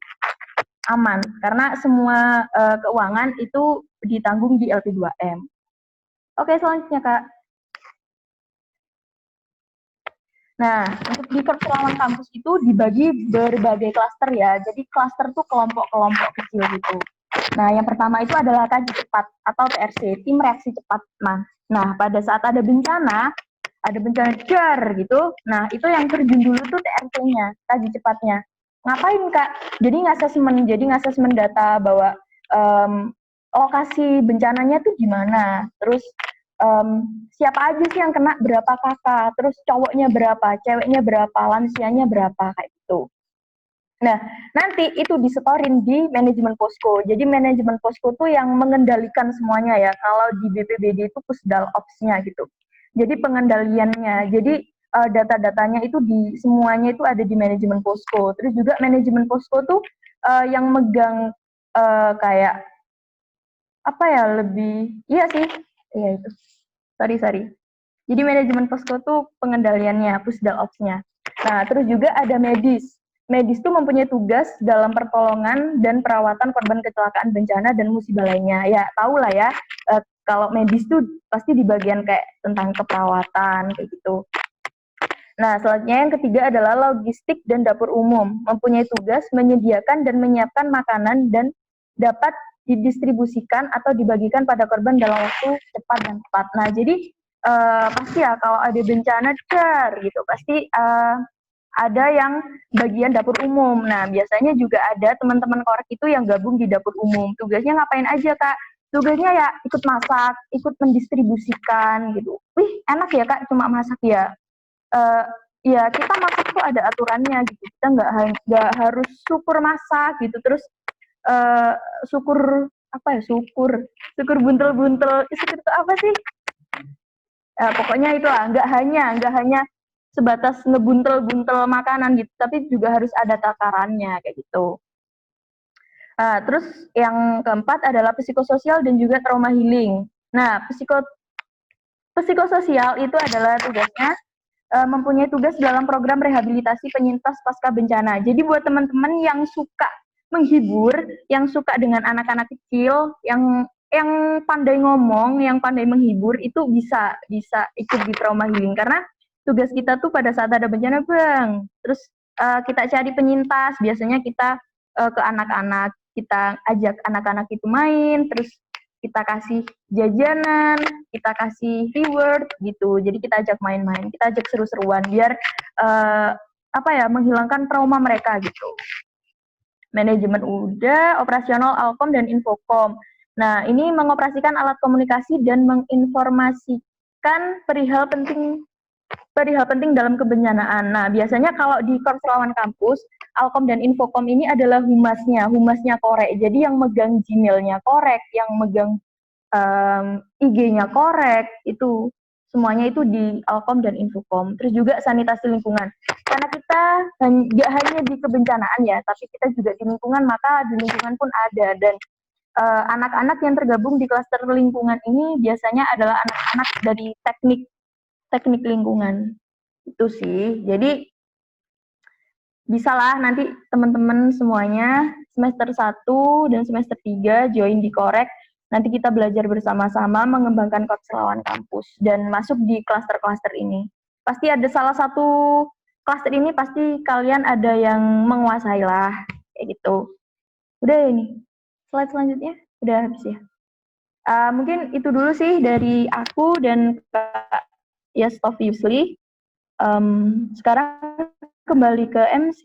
aman, karena semua keuangan itu ditanggung di LP2M. Oke, selanjutnya Kak. Nah, untuk di Korps Relawan Kampus itu dibagi berbagai klaster ya. Jadi klaster tuh kelompok-kelompok kecil gitu. Nah, yang pertama itu adalah kaji cepat atau TRC, tim reaksi cepat. Nah, pada saat ada bencana dar gitu. Nah, itu yang terjun dulu tuh TRC-nya, kaji cepatnya. Ngapain Kak? Jadi ngasesmen data bahwa lokasi bencananya tuh gimana. Terus siapa aja sih yang kena, berapa kakak, terus cowoknya berapa, ceweknya berapa, lansianya berapa, kayak gitu. Nah, nanti itu disetorin di manajemen posko. Jadi manajemen posko tuh yang mengendalikan semuanya ya. Kalau di BPBD itu Pusdal Ops-nya gitu. Jadi pengendaliannya. Jadi data-datanya itu semuanya itu ada di manajemen posko. Terus juga manajemen posko tuh yang megang kayak apa ya, lebih, iya sih, iya itu. Sorry. Jadi manajemen posko tuh pengendaliannya, Pusdal Ops-nya. Nah, terus juga ada medis. Medis tuh mempunyai tugas dalam pertolongan dan perawatan korban kecelakaan bencana dan musibah lainnya. Ya, tahu lah ya, kalau medis tuh pasti di bagian kayak tentang keperawatan, kayak gitu. Nah, selanjutnya yang ketiga adalah logistik dan dapur umum. Mempunyai tugas menyediakan dan menyiapkan makanan dan dapat didistribusikan atau dibagikan pada korban dalam waktu cepat dan tepat. Nah, jadi pasti ya kalau ada bencana gitu, pasti ada yang bagian dapur umum. Nah, biasanya juga ada teman-teman korek itu yang gabung di dapur umum. Tugasnya ngapain aja, Kak? Tugasnya ya ikut masak, ikut mendistribusikan gitu. Wih, enak ya, Kak, cuma masak ya. Ya kita masak tuh ada aturannya gitu. Kita nggak harus syukur masak gitu. Terus syukur syukur buntel-buntel. Syukur itu apa sih? Pokoknya itulah, nggak hanya sebatas ngebuntel-buntel makanan gitu, tapi juga harus ada takarannya kayak gitu. Terus yang keempat adalah psikososial dan juga trauma healing. Nah, psikososial itu adalah tugasnya mempunyai tugas dalam program rehabilitasi penyintas pasca bencana. Jadi buat teman-teman yang suka menghibur, yang suka dengan anak-anak kecil, yang pandai ngomong, yang pandai menghibur, itu bisa ikut di trauma healing. Karena tugas kita tuh pada saat ada bencana, Bang. Terus kita cari penyintas, biasanya kita ke anak-anak, kita ajak anak-anak itu main, terus kita kasih jajanan, kita kasih reward gitu. Jadi kita ajak main-main, kita ajak seru-seruan biar menghilangkan trauma mereka gitu. Manajemen udah, operasional Alkom dan Infokom. Nah, ini mengoperasikan alat komunikasi dan menginformasikan perihal penting dalam kebencanaan. Nah, biasanya kalau di Korps Relawan Kampus, Alkom dan Infokom ini adalah humasnya Korek. Jadi yang megang Gmail-nya Korek, yang megang IG-nya Korek, itu semuanya itu di Alkom dan Infokom. Terus juga sanitasi lingkungan. Karena kita nggak hanya di kebencanaan ya, tapi kita juga di lingkungan, maka di lingkungan pun ada. Dan anak-anak yang tergabung di klaster lingkungan ini biasanya adalah anak-anak dari teknik lingkungan. Itu sih. Jadi bisalah nanti teman-teman semuanya semester 1 dan semester 3 join di Korek. Nanti kita belajar bersama-sama mengembangkan Korps Relawan Kampus dan masuk di klaster-klaster ini. Pasti ada salah satu klaster ini, pasti kalian ada yang menguasai lah, kayak gitu. Udah ini, slide selanjutnya udah habis ya. Mungkin itu dulu sih dari aku dan Kak Yastof Yusli. Sekarang kembali ke MC.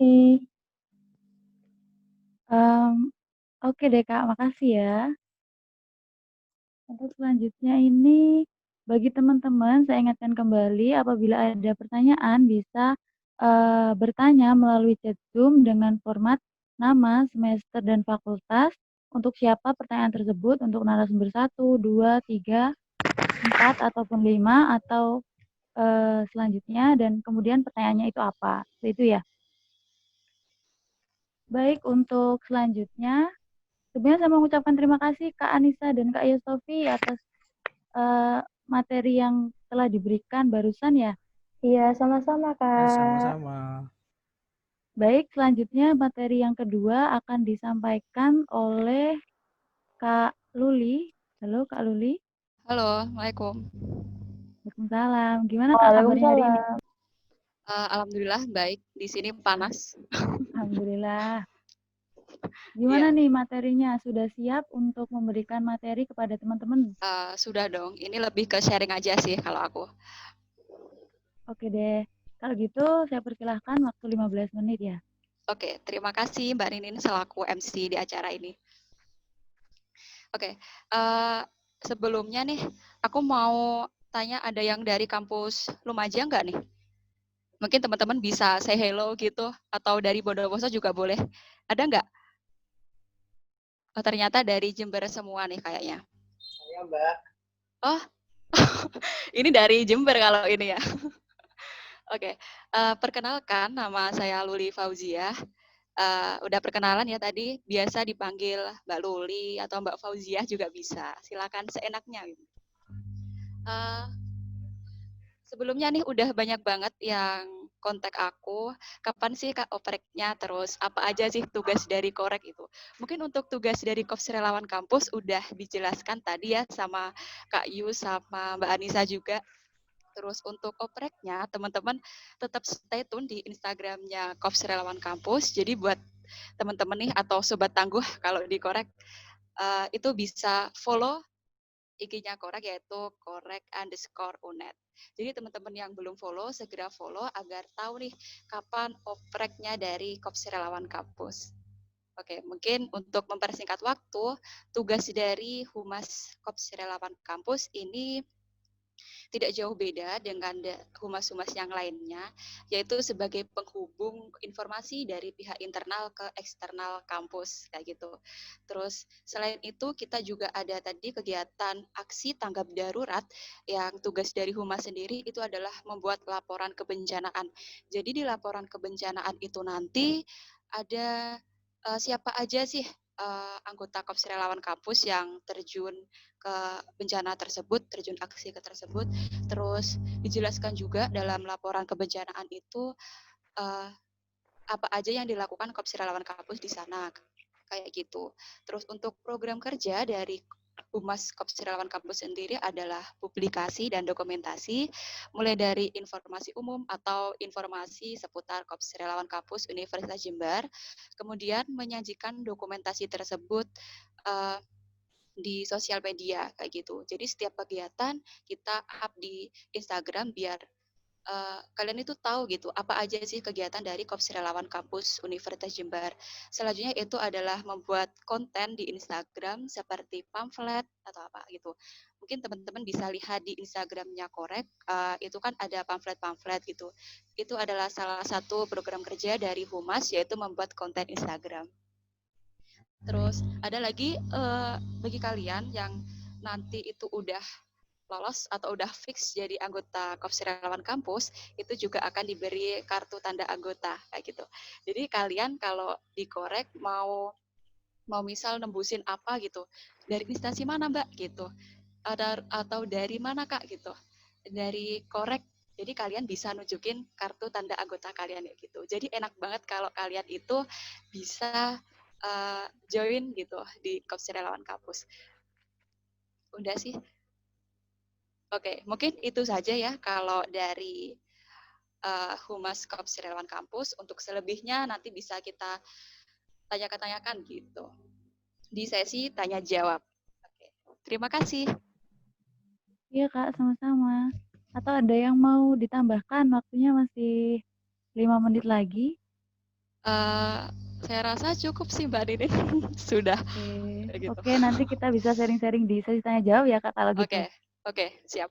Oke deh Kak, makasih ya. Untuk selanjutnya ini, bagi teman-teman saya ingatkan kembali apabila ada pertanyaan bisa bertanya melalui chat Zoom dengan format nama, semester, dan fakultas. Untuk siapa pertanyaan tersebut, untuk narasumber 1, 2, 3, 4, ataupun 5, atau selanjutnya, dan kemudian pertanyaannya itu apa. Itu ya. Baik, untuk selanjutnya, sebenarnya saya mengucapkan terima kasih Kak Anissa dan Kak Yostofi atas materi yang telah diberikan barusan ya. Iya, sama-sama Kak. Sama-sama. Baik, selanjutnya materi yang kedua akan disampaikan oleh Kak Luli. Halo Kak Luli. Halo, Assalamualaikum. Waalaikumsalam. Gimana Kak kabarnya hari ini? Alhamdulillah baik. Di sini panas. Alhamdulillah. Gimana nih materinya? Sudah siap untuk memberikan materi kepada teman-teman? Sudah dong. Ini lebih ke sharing aja sih kalau aku. Oke deh. Kalau gitu saya persilahkan waktu 15 menit ya. Oke, terima kasih Mbak Ninin selaku MC di acara ini. Oke, sebelumnya nih aku mau tanya, ada yang dari kampus Lumajang nggak nih? Mungkin teman-teman bisa say hello gitu, atau dari Bondowoso juga boleh. Ada nggak? Oh, ternyata dari Jember semua nih kayaknya. Saya Mbak. Oh, ini dari Jember kalau ini ya. Oke, perkenalkan nama saya Luli Fauziah. Udah perkenalan ya tadi, biasa dipanggil Mbak Luli atau Mbak Fauziah juga bisa. Silakan seenaknya. Sebelumnya nih udah banyak banget yang kontak aku, kapan sih Kak opreknya, terus apa aja sih tugas dari Korek itu. Mungkin untuk tugas dari Korps Relawan Kampus udah dijelaskan tadi ya sama Kak Yu sama Mbak Anissa juga. Terus untuk opreknya, teman-teman tetap stay tune di Instagramnya Korps Relawan Kampus. Jadi buat teman-teman nih atau sobat tangguh kalau di Korek, itu bisa follow IG-nya Korek, yaitu korek_unet. Jadi teman-teman yang belum follow, segera follow agar tahu nih kapan opreknya dari Kops Relawan Kampus. Oke, mungkin untuk mempersingkat waktu, tugas dari Humas Kops Relawan Kampus ini tidak jauh beda dengan humas-humas yang lainnya, yaitu sebagai penghubung informasi dari pihak internal ke eksternal kampus, kayak gitu. Terus selain itu kita juga ada tadi kegiatan aksi tanggap darurat yang tugas dari humas sendiri itu adalah membuat laporan kebencanaan. Jadi di laporan kebencanaan itu nanti ada siapa aja sih anggota Kops Relawan Kampus yang terjun ke bencana tersebut, terjun aksi ke tersebut. Terus dijelaskan juga dalam laporan kebencanaan itu apa aja yang dilakukan Kops Relawan Kampus di sana, kayak gitu. Terus untuk program kerja dari Humas Kops Relawan Kampus sendiri adalah publikasi dan dokumentasi, mulai dari informasi umum atau informasi seputar Kops Relawan Kampus Universitas Jember, kemudian menyajikan dokumentasi tersebut di sosial media, kayak gitu. Jadi setiap kegiatan kita up di Instagram biar kalian itu tahu gitu apa aja sih kegiatan dari Kops Relawan Kampus Universitas Jember. Selanjutnya itu adalah membuat konten di Instagram seperti pamflet atau apa gitu. Mungkin teman-teman bisa lihat di Instagramnya Korek, itu kan ada pamflet-pamflet gitu. Itu adalah salah satu program kerja dari Humas, yaitu membuat konten Instagram. Terus ada lagi bagi kalian yang nanti itu udah lolos atau udah fix jadi anggota Kops Relawan Kampus, itu juga akan diberi kartu tanda anggota kayak gitu. Jadi kalian kalau dikorek mau misal nembusin apa gitu, dari instansi mana Mbak gitu, atau dari mana Kak gitu, dari korek. Jadi kalian bisa nunjukin kartu tanda anggota kalian gitu. Jadi enak banget kalau kalian itu bisa join gitu di Kops Relawan Kampus. Udah sih. Oke, mungkin itu saja ya kalau dari Humas Kops Relawan Kampus. Untuk selebihnya nanti bisa kita tanyakan gitu di sesi tanya jawab. Oke, terima kasih. Iya Kak, sama-sama. Atau ada yang mau ditambahkan? Waktunya masih 5 menit lagi. Saya rasa cukup sih Mbak Dini. Sudah. Oke. Gitu. Oke, nanti kita bisa sharing-sharing di sesi tanya jawab ya Kak kalau gitu. Oke, siap.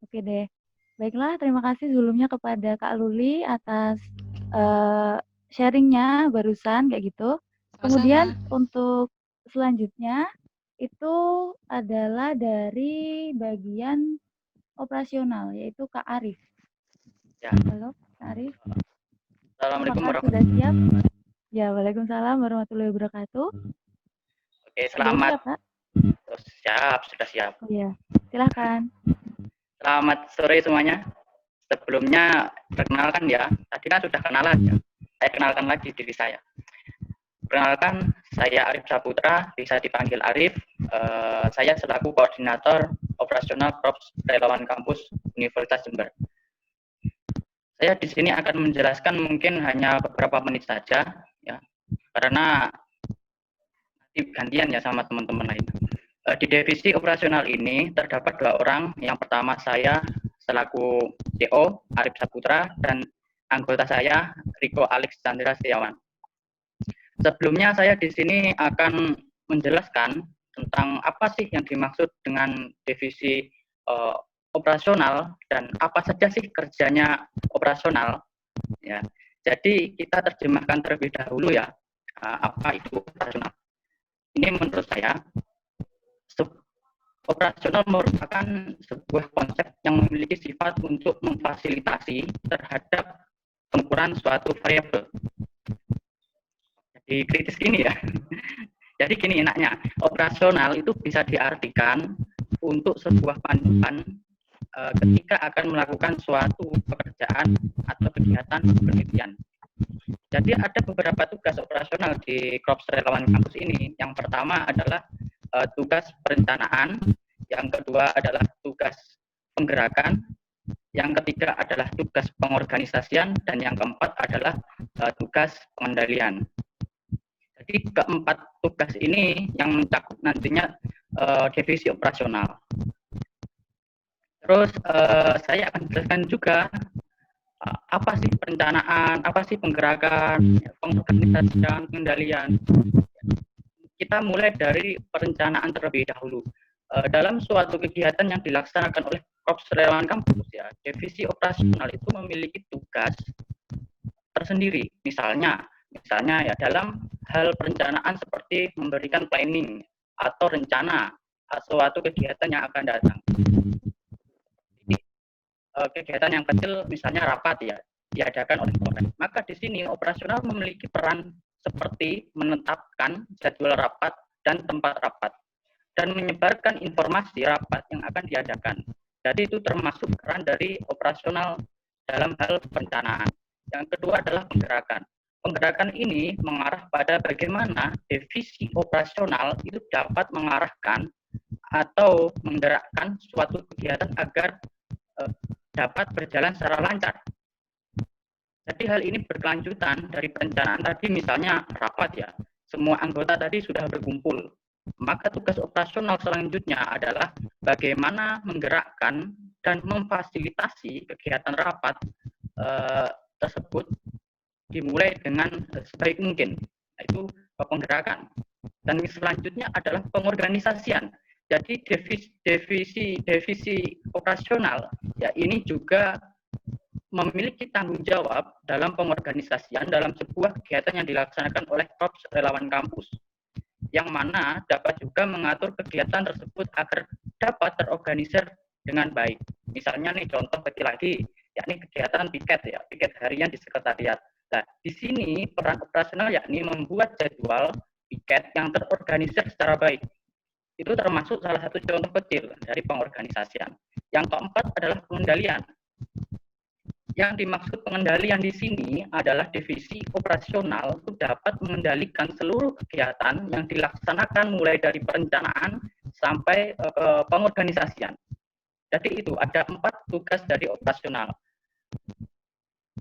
Oke deh. Baiklah, terima kasih sebelumnya kepada Kak Luli atas sharingnya barusan kayak gitu. Kemudian untuk selanjutnya itu adalah dari bagian operasional, yaitu Kak Arif. Ya. Halo, Kak Arif. Assalamualaikum Apakah sudah siap? Ya, waalaikumsalam warahmatullahi wabarakatuh. Oke, selamat. Siap, Kak? Siap, sudah siap. Oh iya, silakan. Selamat sore semuanya. Sebelumnya perkenalkan ya, tadi kan sudah kenalan ya. Saya kenalkan lagi diri saya. Perkenalkan, saya Arif Saputra, bisa dipanggil Arif. Saya selaku koordinator operasional Kops Relawan Kampus Universitas Jember. Saya di sini akan menjelaskan mungkin hanya beberapa menit saja, ya, karena nanti gantian ya sama teman-teman lain. Di divisi operasional ini terdapat 2 orang. Yang pertama saya selaku DO Arif Saputra dan anggota saya Riko Alexandra Setiawan. Sebelumnya saya di sini akan menjelaskan tentang apa sih yang dimaksud dengan divisi operasional dan apa saja sih kerjanya operasional. Ya, jadi kita terjemahkan terlebih dahulu ya apa itu operasional. Ini menurut saya operasional merupakan sebuah konsep yang memiliki sifat untuk memfasilitasi terhadap pengukuran suatu variabel. Jadi kritis gini ya. Jadi gini enaknya, operasional itu bisa diartikan untuk sebuah panduan ketika akan melakukan suatu pekerjaan atau kegiatan penelitian. Jadi ada beberapa tugas operasional di Kops Relawan Kampus ini. Yang pertama adalah tugas perencanaan, yang kedua adalah tugas penggerakan, yang ketiga adalah tugas pengorganisasian, dan yang keempat adalah tugas pengendalian. Jadi Jadi keempat tugas ini yang mencakup nantinya divisi operasional. Terus saya akan jelaskan juga apa sih perencanaan, apa sih penggerakan, pengorganisasian, pengendalian. Kita mulai dari perencanaan terlebih dahulu. Dalam suatu kegiatan yang dilaksanakan oleh Korps Relawan Kampus, ya, divisi operasional itu memiliki tugas tersendiri. Misalnya ya dalam hal perencanaan seperti memberikan planning atau rencana suatu kegiatan yang akan datang. Kegiatan yang kecil misalnya rapat ya diadakan oleh Koreks. Maka di sini operasional memiliki peran seperti menetapkan jadwal rapat dan tempat rapat dan menyebarkan informasi rapat yang akan diadakan. Jadi itu termasuk peran dari operasional dalam hal perencanaan. Yang kedua adalah penggerakan. Penggerakan ini mengarah pada bagaimana divisi operasional itu dapat mengarahkan atau menggerakkan suatu kegiatan agar dapat berjalan secara lancar. Jadi hal ini berkelanjutan dari perencanaan tadi, misalnya rapat ya, semua anggota tadi sudah berkumpul. Maka tugas operasional selanjutnya adalah bagaimana menggerakkan dan memfasilitasi kegiatan rapat tersebut dimulai dengan sebaik mungkin, yaitu penggerakan. Dan selanjutnya adalah pengorganisasian. Jadi divisi operasional ya ini juga memiliki tanggung jawab dalam pengorganisasian dalam sebuah kegiatan yang dilaksanakan oleh Korps Relawan Kampus, yang mana dapat juga mengatur kegiatan tersebut agar dapat terorganisir dengan baik. Misalnya nih contoh kecil lagi, yakni kegiatan piket harian di sekretariat. Nah, di sini peran operasional yakni membuat jadwal piket yang terorganisir secara baik. Itu termasuk salah satu contoh kecil dari pengorganisasian. Yang keempat adalah pengendalian. Yang dimaksud pengendalian di sini adalah divisi operasional itu dapat mengendalikan seluruh kegiatan yang dilaksanakan mulai dari perencanaan sampai ke pengorganisasian. Jadi itu ada 4 tugas dari operasional.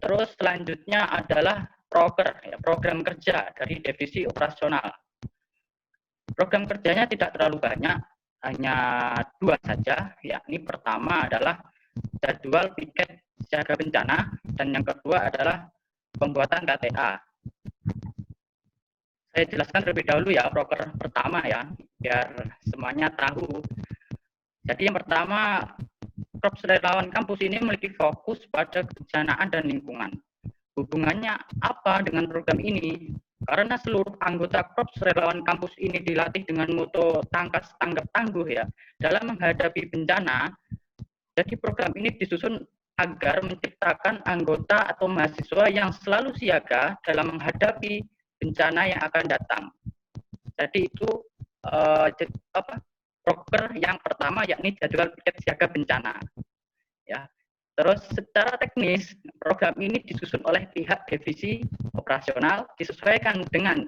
Terus selanjutnya adalah program kerja dari divisi operasional. Program kerjanya tidak terlalu banyak, hanya 2 saja, yakni pertama adalah jadwal piket siaga bencana, dan yang kedua adalah pembuatan KTA. Saya jelaskan terlebih dahulu ya, proker pertama ya, biar semuanya tahu. Jadi yang pertama, Korps Relawan Kampus ini memiliki fokus pada kebencanaan dan lingkungan. Hubungannya apa dengan program ini? Karena seluruh anggota Korps Relawan Kampus ini dilatih dengan moto tangkas tanggap tangguh ya dalam menghadapi bencana. Jadi program ini disusun agar menciptakan anggota atau mahasiswa yang selalu siaga dalam menghadapi bencana yang akan datang. Jadi itu proker yang pertama yakni jadwal piket siaga bencana. Ya. Terus secara teknis program ini disusun oleh pihak divisi operasional disesuaikan dengan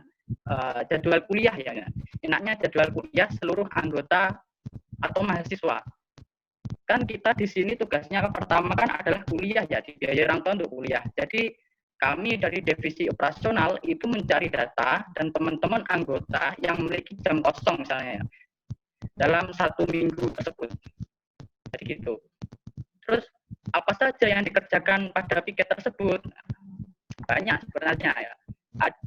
jadwal kuliah ya. Enaknya jadwal kuliah seluruh anggota atau mahasiswa. Kan kita di sini tugasnya pertama kan adalah kuliah ya, dibiayai orang tua untuk kuliah. Jadi kami dari divisi operasional itu mencari data dan teman-teman anggota yang memiliki jam kosong misalnya ya, dalam 1 minggu tersebut. Jadi gitu. Terus apa saja yang dikerjakan pada piket tersebut? Banyak sebenarnya ya.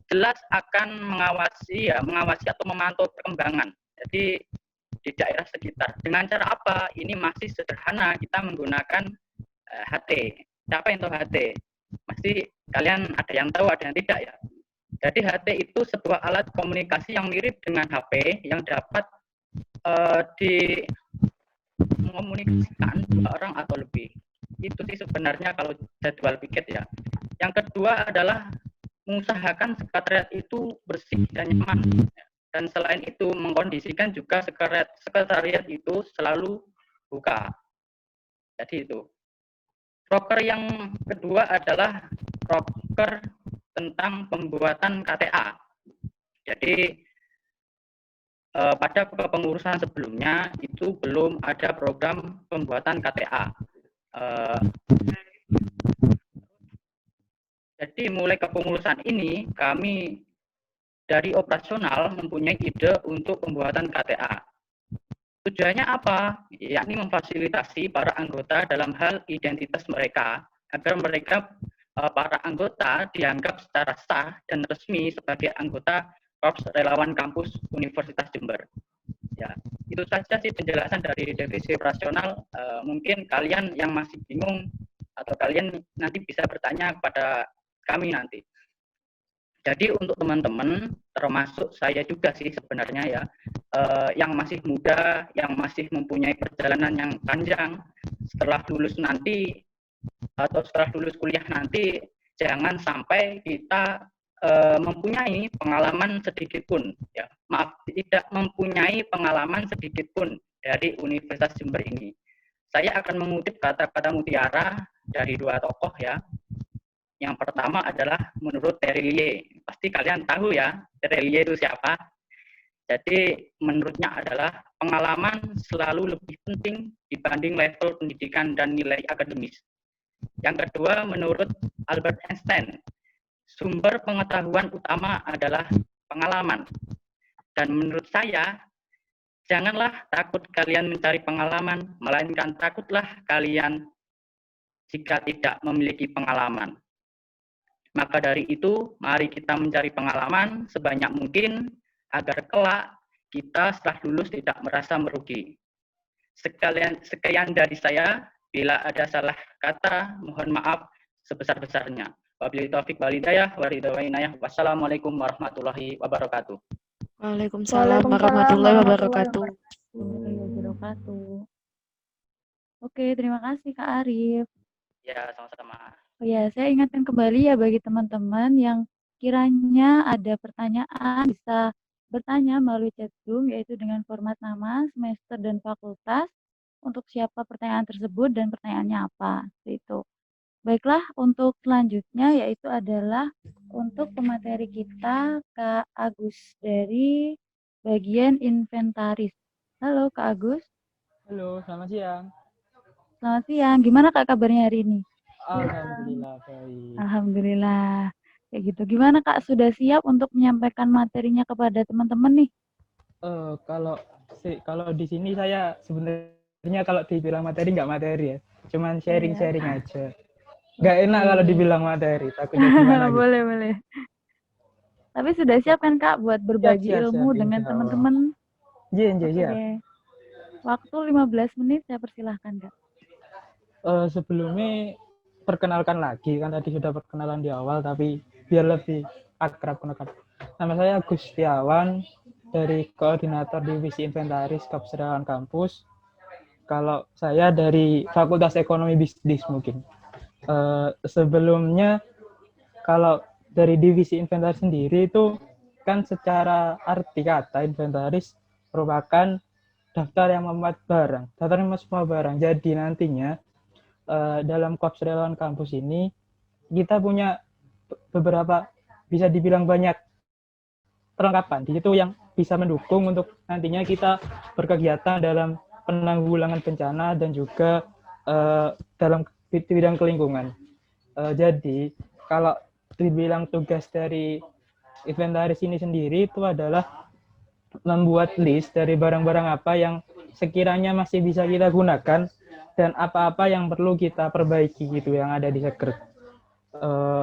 Jelas akan mengawasi atau memantau perkembangan. Jadi di daerah sekitar. Dengan cara apa? Ini masih sederhana, kita menggunakan HT. Siapa yang tahu HT? Pasti kalian ada yang tahu, ada yang tidak ya. Jadi HT itu sebuah alat komunikasi yang mirip dengan HP yang dapat dikomunikasikan 2 orang atau lebih. Itu sih sebenarnya kalau jadwal piket ya. Yang kedua adalah mengusahakan sekretariat itu bersih dan nyaman. Dan selain itu mengkondisikan juga sekretariat itu selalu buka. Jadi itu. Proker yang kedua adalah proker tentang pembuatan KTA. Jadi pada kepengurusan sebelumnya itu belum ada program pembuatan KTA. Jadi mulai kepengurusan ini kami dari operasional mempunyai ide untuk pembuatan KTA. Tujuannya apa? Yakni memfasilitasi para anggota dalam hal identitas mereka agar mereka para anggota dianggap secara sah dan resmi sebagai anggota Korps Relawan Kampus Universitas Jember. Ya, itu saja sih penjelasan dari divisi operasional. Mungkin kalian yang masih bingung atau kalian nanti bisa bertanya kepada kami nanti. Jadi untuk teman-teman, termasuk saya juga sih sebenarnya ya, yang masih muda, yang masih mempunyai perjalanan yang panjang, setelah lulus nanti atau setelah lulus kuliah nanti, jangan sampai kita mempunyai pengalaman sedikit pun, ya maaf, tidak mempunyai pengalaman sedikit pun dari Universitas Jember ini. Saya akan mengutip kata-kata mutiara dari dua tokoh ya. Yang pertama adalah menurut Terillier. Pasti kalian tahu ya, Terillier itu siapa? Jadi menurutnya adalah pengalaman selalu lebih penting dibanding level pendidikan dan nilai akademis. Yang kedua menurut Albert Einstein, sumber pengetahuan utama adalah pengalaman. Dan menurut saya, janganlah takut kalian mencari pengalaman, melainkan takutlah kalian jika tidak memiliki pengalaman. Maka dari itu, mari kita mencari pengalaman sebanyak mungkin agar kelak kita setelah lulus tidak merasa merugi. Sekian dari saya. Bila ada salah kata, mohon maaf sebesar-besarnya. Wabillahi taufiq wal hidayah, wassalamualaikum warahmatullahi wabarakatuh. Waalaikumsalam warahmatullahi wabarakatuh. Oke, terima kasih Kak Arif. Ya, sama-sama. Oh ya, saya ingatkan kembali ya bagi teman-teman yang kiranya ada pertanyaan bisa bertanya melalui chat Zoom yaitu dengan format nama, semester, dan fakultas untuk siapa pertanyaan tersebut dan pertanyaannya apa. Seperti itu. Baiklah, untuk selanjutnya yaitu adalah untuk pemateri kita Kak Agus dari bagian inventaris. Halo Kak Agus. Halo, selamat siang. Selamat siang. Gimana Kak kabarnya hari ini? Alhamdulillah baik. Alhamdulillah. Kayak gitu. Gimana Kak, sudah siap untuk menyampaikan materinya kepada teman-teman nih? Kalau di sini saya sebenarnya kalau dibilang materi nggak materi ya. Cuman sharing-sharing aja. Nggak enak kalau dibilang materi, takutnya gimana gitu. Boleh. Tapi sudah siap kan Kak buat berbagi ilmu dengan teman-teman? Iya. Waktu 15 menit saya persilahkan Kak. Sebelumnya perkenalkan lagi, kan tadi sudah perkenalan di awal, tapi biar lebih akrab kenalkan. Nama saya Agus Setiawan dari Koordinator Divisi Inventaris Korps Relawan Kampus. Kalau saya dari Fakultas Ekonomi Bisnis mungkin. Sebelumnya kalau dari Divisi Inventaris sendiri itu kan secara arti kata inventaris merupakan daftar yang memuat barang, daftar yang memuat semua barang. Jadi nantinya dalam Korps Relawan Kampus ini kita punya beberapa, bisa dibilang banyak perlengkapan di situ yang bisa mendukung untuk nantinya kita berkegiatan dalam penanggulangan bencana dan juga dalam bidang kelingkungan. Jadi kalau dibilang tugas dari inventaris ini sendiri itu adalah membuat list dari barang-barang apa yang sekiranya masih bisa kita gunakan dan apa-apa yang perlu kita perbaiki gitu yang ada di Sekret.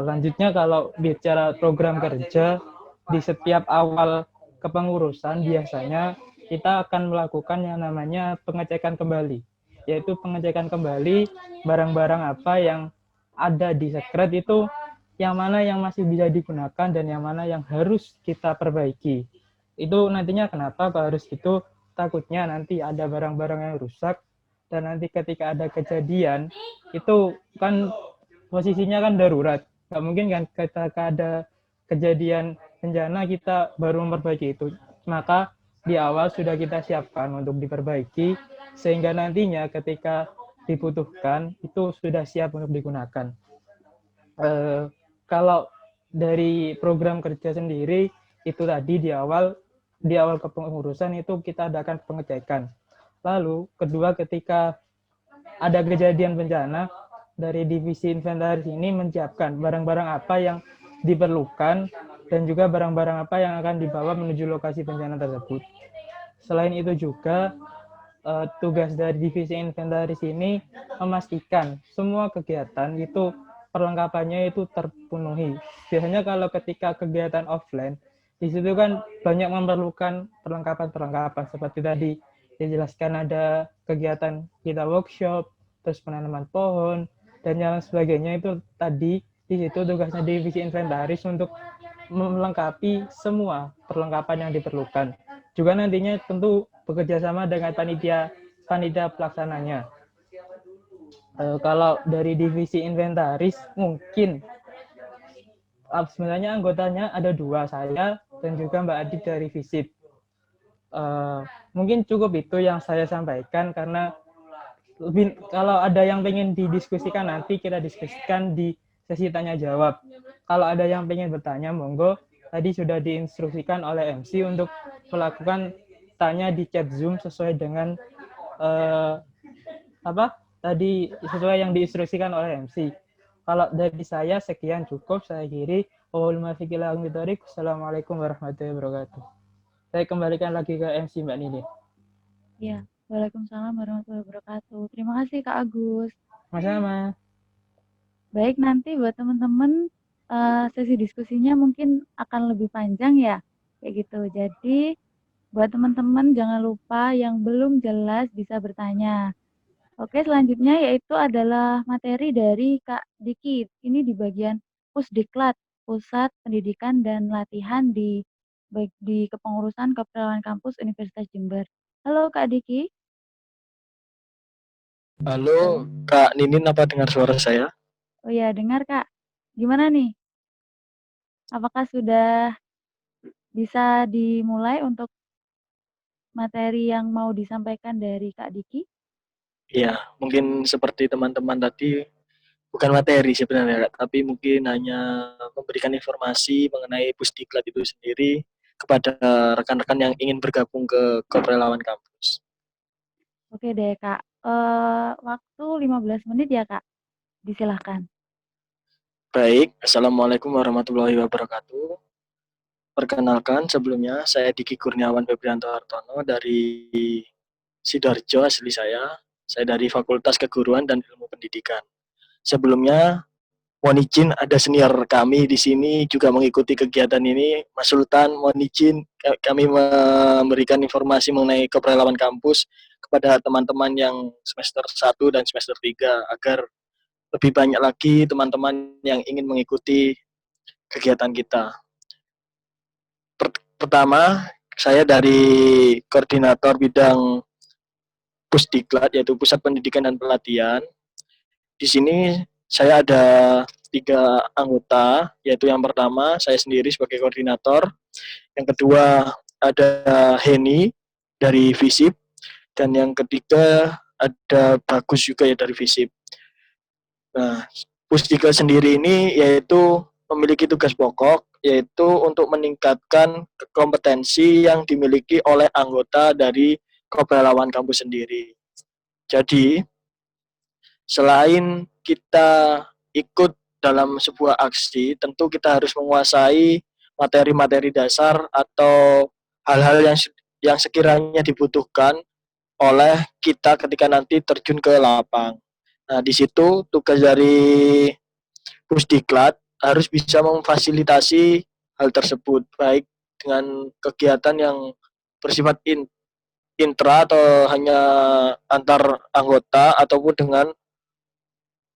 Lanjutnya kalau bicara program kerja, di setiap awal kepengurusan biasanya kita akan melakukan yang namanya pengecekan kembali, yaitu pengecekan kembali barang-barang apa yang ada di Sekret itu, yang mana yang masih bisa digunakan dan yang mana yang harus kita perbaiki. Itu nantinya kenapa harus gitu, takutnya nanti ada barang-barang yang rusak, dan nanti ketika ada kejadian, itu kan posisinya kan darurat. Nggak mungkin kan ketika ada kejadian bencana kita baru memperbaiki itu. Maka di awal sudah kita siapkan untuk diperbaiki, sehingga nantinya ketika dibutuhkan, itu sudah siap untuk digunakan. Kalau dari program kerja sendiri, itu tadi di awal kepengurusan itu kita adakan pengecekan. Lalu kedua, ketika ada kejadian bencana, dari divisi inventaris ini menyiapkan barang-barang apa yang diperlukan dan juga barang-barang apa yang akan dibawa menuju lokasi bencana tersebut. Selain itu juga tugas dari divisi inventaris ini memastikan semua kegiatan itu perlengkapannya itu terpenuhi. Biasanya kalau ketika kegiatan offline, di situ kan banyak memerlukan perlengkapan-perlengkapan seperti tadi dijelaskan, ada kegiatan kita workshop, terus penanaman pohon dan yang sebagainya. Itu tadi di situ tugasnya divisi inventaris untuk melengkapi semua perlengkapan yang diperlukan. Juga nantinya tentu bekerja sama dengan panitia pelaksananya. Kalau dari divisi inventaris mungkin sebenarnya anggotanya ada 2, saya dan juga Mbak Adi dari FISIP. Mungkin cukup itu yang saya sampaikan, karena kalau ada yang pengen didiskusikan nanti kita diskusikan di sesi tanya jawab. Kalau ada yang pengen bertanya monggo, tadi sudah diinstruksikan oleh MC untuk melakukan tanya di chat Zoom sesuai dengan tadi sesuai yang diinstruksikan oleh MC. Kalau dari saya sekian, cukup saya akhiri. Assalamualaikum warahmatullahi wabarakatuh. Saya kembalikan lagi ke MC Mbak Nini. Ya, Waalaikumsalam warahmatullahi wabarakatuh. Terima kasih Kak Agus. Sama-sama. Baik, nanti buat teman-teman sesi diskusinya mungkin akan lebih panjang ya, kayak gitu. Jadi buat teman-teman jangan lupa yang belum jelas bisa bertanya. Oke, selanjutnya yaitu adalah materi dari Kak Diki. Ini di bagian Pusdiklat, Pusat Pendidikan dan Latihan di Kepengurusan Keperluan Kampus Universitas Jember. Halo Kak Diki. Halo, Kak Ninin, apa dengar suara saya? Oh ya, dengar Kak. Gimana nih? Apakah sudah bisa dimulai untuk materi yang mau disampaikan dari Kak Diki? Ya, mungkin seperti teman-teman tadi, bukan materi sebenarnya, tapi mungkin hanya memberikan informasi mengenai Pusdiklat itu sendiri kepada rekan-rekan yang ingin bergabung ke Keperluan Kampus. Oke deh Kak. Waktu 15 menit ya Kak. Disilahkan. Baik, Assalamualaikum warahmatullahi wabarakatuh. Perkenalkan, sebelumnya saya Diki Kurniawan Febrianto Hartono dari Sidoarjo, asli saya. Saya dari Fakultas Keguruan dan Ilmu Pendidikan. Sebelumnya, mohon izin ada senior kami di sini juga mengikuti kegiatan ini. Mas Sultan, mohon izin kami memberikan informasi mengenai Keperluan Kampus kepada teman-teman yang semester 1 dan semester 3 agar lebih banyak lagi teman-teman yang ingin mengikuti kegiatan kita. Pertama, saya dari koordinator bidang Pusdiklat, yaitu Pusat Pendidikan dan Pelatihan. Di sini saya ada 3 anggota, yaitu yang pertama saya sendiri sebagai koordinator, yang kedua ada Heni dari FISIP, dan yang ketiga ada Bagus juga ya dari FISIP. Nah, Pusdiklat sendiri ini yaitu memiliki tugas pokok, yaitu untuk meningkatkan kompetensi yang dimiliki oleh anggota dari Keperluan Kampus sendiri. Jadi, selain kita ikut dalam sebuah aksi, tentu kita harus menguasai materi-materi dasar atau hal-hal yang sekiranya dibutuhkan oleh kita ketika nanti terjun ke lapang. Nah, di situ tugas dari Pusdiklat harus bisa memfasilitasi hal tersebut, baik dengan kegiatan yang bersifat intra atau hanya antar anggota ataupun dengan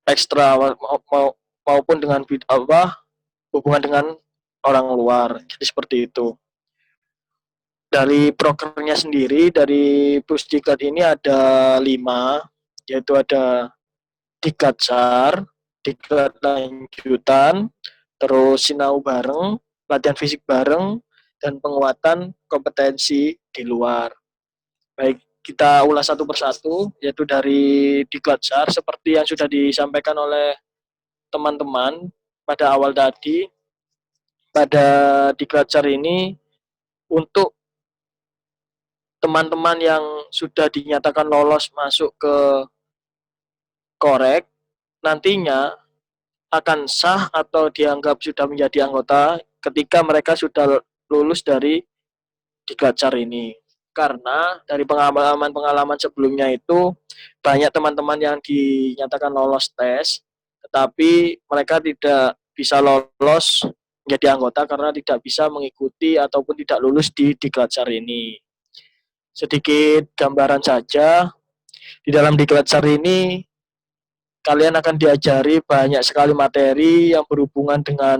ekstra maupun dengan hubungan dengan orang luar. Jadi seperti itu. Dari prokernya sendiri dari Pusdiklat ini ada 5, yaitu ada Dikatsar, Diklat lanjutan, terus sinau bareng, latihan fisik bareng, dan penguatan kompetensi di luar. Baik, kita ulas satu persatu, yaitu dari Dikatsar, seperti yang sudah disampaikan oleh teman-teman pada awal tadi. Pada Dikatsar ini, untuk teman-teman yang sudah dinyatakan lolos masuk ke Korek, nantinya akan sah atau dianggap sudah menjadi anggota ketika mereka sudah lulus dari Diklatcar ini. Karena dari pengalaman-pengalaman sebelumnya itu banyak teman-teman yang dinyatakan lolos tes, tetapi mereka tidak bisa lolos menjadi anggota karena tidak bisa mengikuti ataupun tidak lulus di Diklatcar ini. Sedikit gambaran saja, di dalam Diklatcar ini kalian akan diajari banyak sekali materi yang berhubungan dengan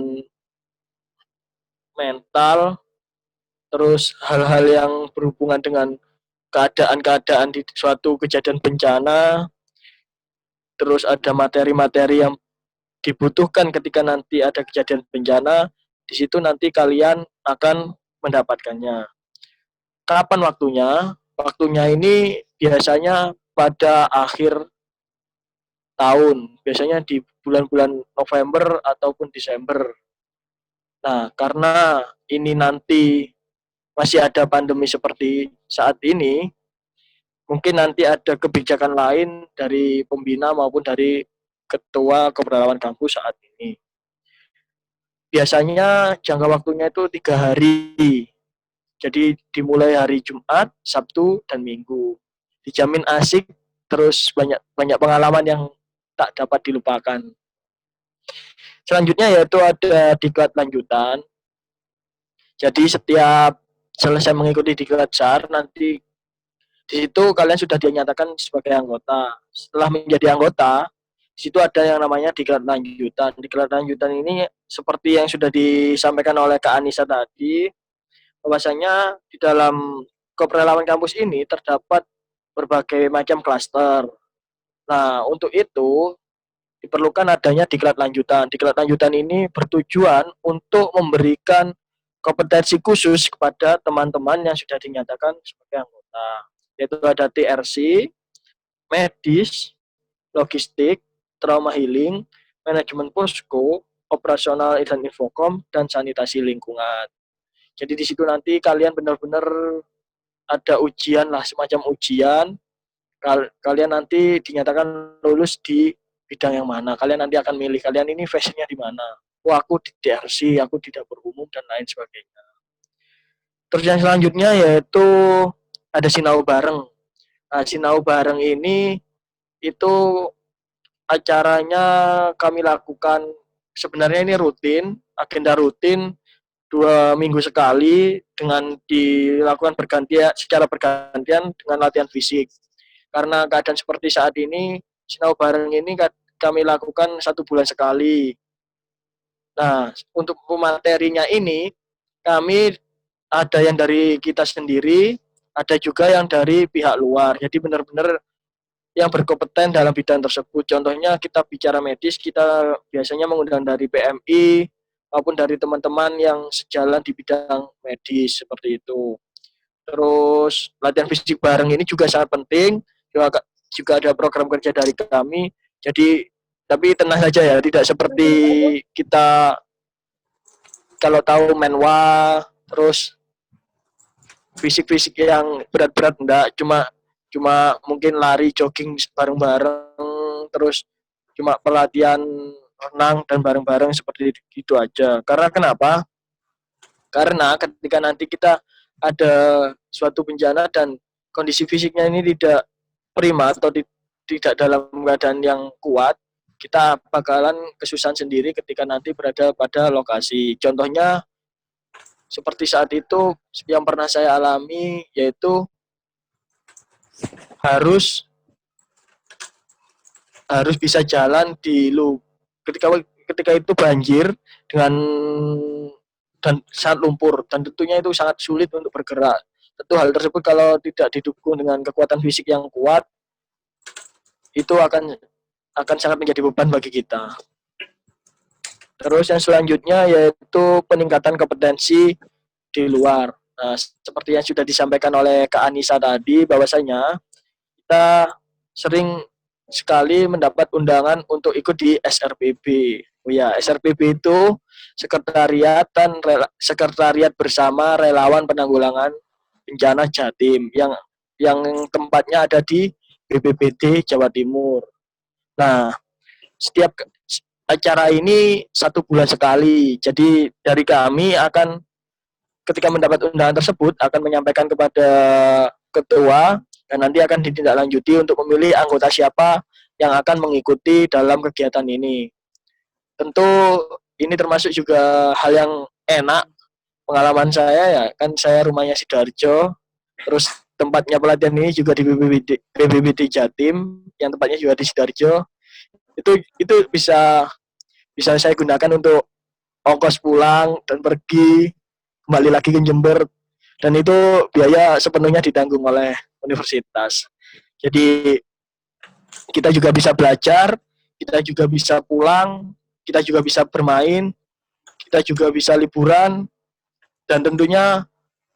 mental, terus hal-hal yang berhubungan dengan keadaan-keadaan di suatu kejadian bencana, terus ada materi-materi yang dibutuhkan ketika nanti ada kejadian bencana, di situ nanti kalian akan mendapatkannya. Kapan waktunya? Waktunya ini biasanya pada akhir tahun, biasanya di bulan-bulan November ataupun Desember. Nah, karena ini nanti masih ada pandemi seperti saat ini, mungkin nanti ada kebijakan lain dari pembina maupun dari ketua keberalaman kampus saat ini. Biasanya jangka waktunya itu 3 hari. Jadi dimulai hari Jumat, Sabtu, dan Minggu. Dijamin asik, terus banyak pengalaman yang tak dapat dilupakan. Selanjutnya yaitu ada diklat lanjutan. Jadi setiap selesai mengikuti Diklatcar, nanti di situ kalian sudah dinyatakan sebagai anggota. Setelah menjadi anggota, di situ ada yang namanya diklat lanjutan. Diklat lanjutan ini seperti yang sudah disampaikan oleh Kak Anissa tadi, bahwasanya di dalam keberalaman kampus ini terdapat berbagai macam klaster. Nah, untuk itu diperlukan adanya diklat lanjutan. Diklat lanjutan ini bertujuan untuk memberikan kompetensi khusus kepada teman-teman yang sudah dinyatakan sebagai anggota, yaitu ada TRC, medis, logistik, trauma healing, manajemen posko, operasional dan infokom, dan sanitasi lingkungan. Jadi di situ nanti kalian benar-benar ada ujian lah, semacam ujian. Kalian nanti dinyatakan lulus di bidang yang mana. Kalian nanti akan milih, kalian ini passionnya di mana. Aku di DRC, aku di dapur umum, dan lain sebagainya. Terus yang selanjutnya yaitu ada sinau bareng. Nah, sinau bareng ini itu acaranya kami lakukan, sebenarnya ini rutin, agenda rutin 2 minggu sekali dengan dilakukan secara bergantian dengan latihan fisik. Karena keadaan seperti saat ini, sinau bareng ini kami lakukan 1 bulan sekali. Nah, untuk materinya ini, kami ada yang dari kita sendiri, ada juga yang dari pihak luar. Jadi benar-benar yang berkompeten dalam bidang tersebut. Contohnya kita bicara medis, kita biasanya mengundang dari PMI, maupun dari teman-teman yang sejalan di bidang medis, seperti itu. Terus latihan fisik bareng ini juga sangat penting, juga ada program kerja dari kami. Jadi tapi tenang saja ya, tidak seperti kita kalau tahu menwa, terus fisik-fisik yang berat-berat, enggak, cuma mungkin lari jogging bareng-bareng, terus cuma pelatihan renang dan bareng-bareng seperti itu aja. Karena kenapa? Karena ketika nanti kita ada suatu bencana dan kondisi fisiknya ini tidak prima atau tidak dalam keadaan yang kuat, kita bakalan kesusahan sendiri ketika nanti berada pada lokasi. Contohnya seperti saat itu yang pernah saya alami, yaitu harus bisa jalan di ketika itu banjir dan sangat lumpur, dan tentunya itu sangat sulit untuk bergerak. Tentu hal tersebut kalau tidak didukung dengan kekuatan fisik yang kuat, itu akan sangat menjadi beban bagi kita. Terus yang selanjutnya yaitu peningkatan kompetensi di luar. Nah, seperti yang sudah disampaikan oleh Kak Anissa tadi, bahwasanya kita sering sekali mendapat undangan untuk ikut di SRPB. Oh ya, SRPB itu sekretariat bersama relawan penanggulangan bencana Jatim yang tempatnya ada di BPBD Jawa Timur. Nah, acara ini 1 bulan sekali. Jadi dari kami akan ketika mendapat undangan tersebut akan menyampaikan kepada ketua dan nanti akan ditindaklanjuti untuk memilih anggota siapa yang akan mengikuti dalam kegiatan ini. Tentu ini termasuk juga hal yang enak. Pengalaman saya ya kan saya rumahnya Sidoarjo, terus tempatnya pelatihan ini juga di BPBD Jatim yang tempatnya juga di Sidoarjo. Itu bisa saya gunakan untuk ongkos pulang dan pergi kembali lagi ke Jember, dan itu biaya sepenuhnya ditanggung oleh universitas. Jadi kita juga bisa belajar, kita juga bisa pulang, kita juga bisa bermain, kita juga bisa liburan, dan tentunya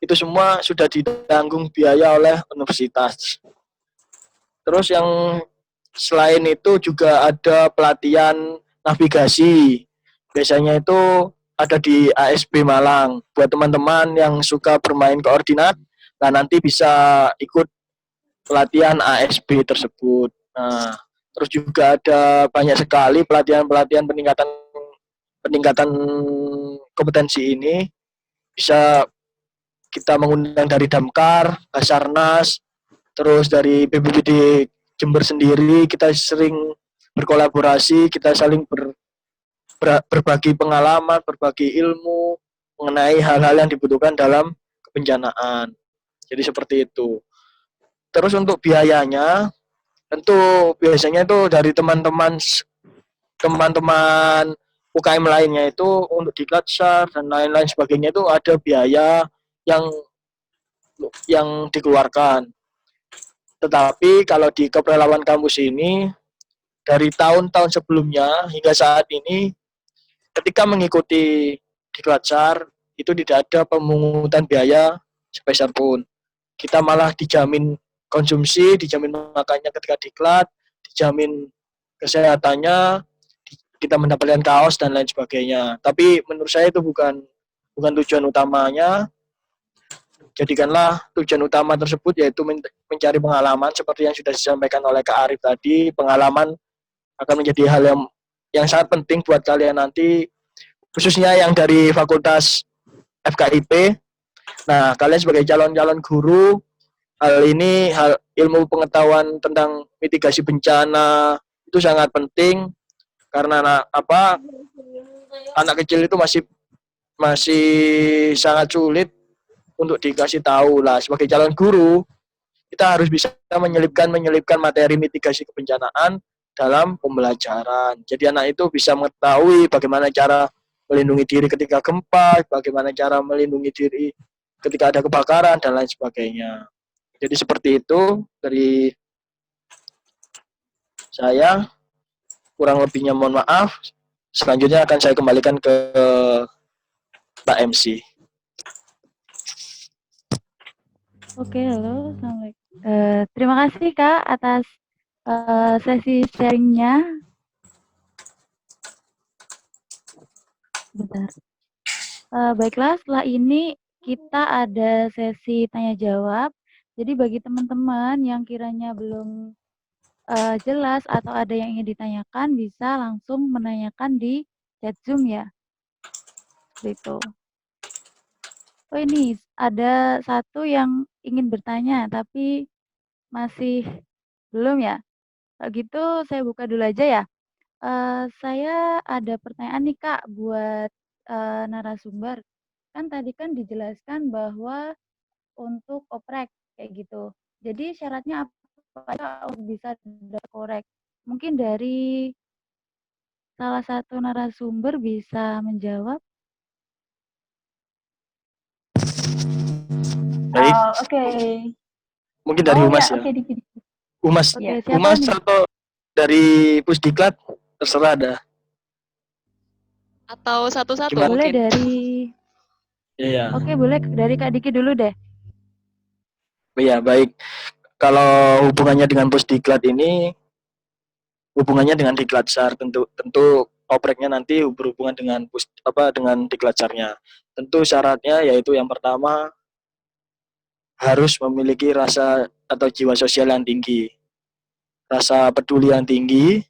itu semua sudah ditanggung biaya oleh universitas. Terus yang selain itu juga ada pelatihan navigasi. Biasanya itu ada di ASB Malang. Buat teman-teman yang suka bermain koordinat, nah nanti bisa ikut pelatihan ASB tersebut. Nah, terus juga ada banyak sekali pelatihan-pelatihan peningkatan kompetensi ini. Bisa kita mengundang dari Damkar, Basarnas, terus dari BPBD Jember sendiri, kita sering berkolaborasi, kita saling berbagi pengalaman, berbagi ilmu mengenai hal-hal yang dibutuhkan dalam kebencanaan. Jadi seperti itu. Terus untuk biayanya, tentu biasanya itu dari teman-teman UKM lainnya itu untuk diklatsar dan lain-lain sebagainya itu ada biaya yang dikeluarkan. Tetapi kalau di keprelawan kampus ini dari tahun-tahun sebelumnya hingga saat ini ketika mengikuti diklatsar itu tidak ada pemungutan biaya sepeser pun. Kita malah dijamin konsumsi, dijamin makannya ketika diklat, dijamin kesehatannya, kita mendapatkan kaos dan lain sebagainya. Tapi menurut saya itu bukan tujuan utamanya. Jadikanlah tujuan utama tersebut yaitu mencari pengalaman seperti yang sudah disampaikan oleh Kak Arif tadi. Pengalaman akan menjadi hal yang sangat penting buat kalian nanti, khususnya yang dari Fakultas FKIP. Nah, kalian sebagai calon-calon guru, hal ilmu pengetahuan tentang mitigasi bencana itu sangat penting karena anak kecil itu masih sangat sulit untuk dikasih tahu lah. Sebagai calon guru, kita harus bisa menyelipkan materi mitigasi kebencanaan dalam pembelajaran. Jadi anak itu bisa mengetahui bagaimana cara melindungi diri ketika gempa, bagaimana cara melindungi diri ketika ada kebakaran dan lain sebagainya. Jadi seperti itu dari saya. Kurang lebihnya mohon maaf. Selanjutnya akan saya kembalikan ke Pak MC. Oke, halo, Assalamualaikum. Terima kasih Kak atas sesi sharingnya. Bentar. Baiklah, setelah ini kita ada sesi tanya jawab. Jadi bagi teman-teman yang kiranya belum jelas atau ada yang ingin ditanyakan, bisa langsung menanyakan di chat Zoom ya. Gitu. Oh ini ada satu yang ingin bertanya tapi masih belum ya. Kalau gitu saya buka dulu aja ya. Saya ada pertanyaan nih Kak buat narasumber. Kan tadi kan dijelaskan bahwa untuk oprek kayak gitu. Jadi syaratnya apa untuk bisa korek? Mungkin dari salah satu narasumber bisa menjawab. Baik. Oke. Mungkin dari Humas ya. Oke, dikit. Humas, Oke, Humas nih? atau dari Pusdiklat terserah ada. Atau satu-satu Boleh mungkin. dari. Iya. Oke, boleh dari Kak Diki dulu deh. Iya, baik. Kalau hubungannya dengan Pusdiklat ini, hubungannya dengan Diklatsar, tentu opreknya nanti berhubungan dengan dengan Diklatsarnya. Tentu syaratnya yaitu yang pertama harus memiliki rasa atau jiwa sosial yang tinggi, rasa peduli yang tinggi,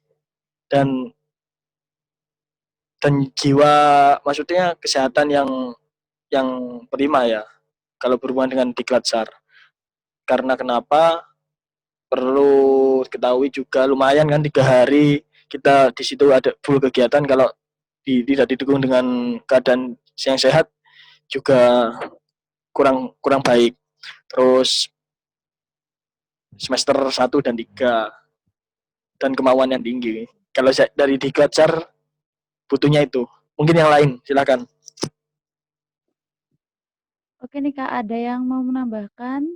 dan dan jiwa, maksudnya kesehatan yang prima ya kalau berhubungan dengan diklat SAR. Karena kenapa? Perlu ketahui juga lumayan kan 3 hari kita di situ ada full kegiatan, kalau tidak didukung dengan keadaan yang sehat juga kurang kurang baik. Terus semester 1 dan 3 dan kemauan yang tinggi. Kalau dari diklat SAR butuhnya itu. Mungkin yang lain, silakan. Oke nih Kak, ada yang mau menambahkan?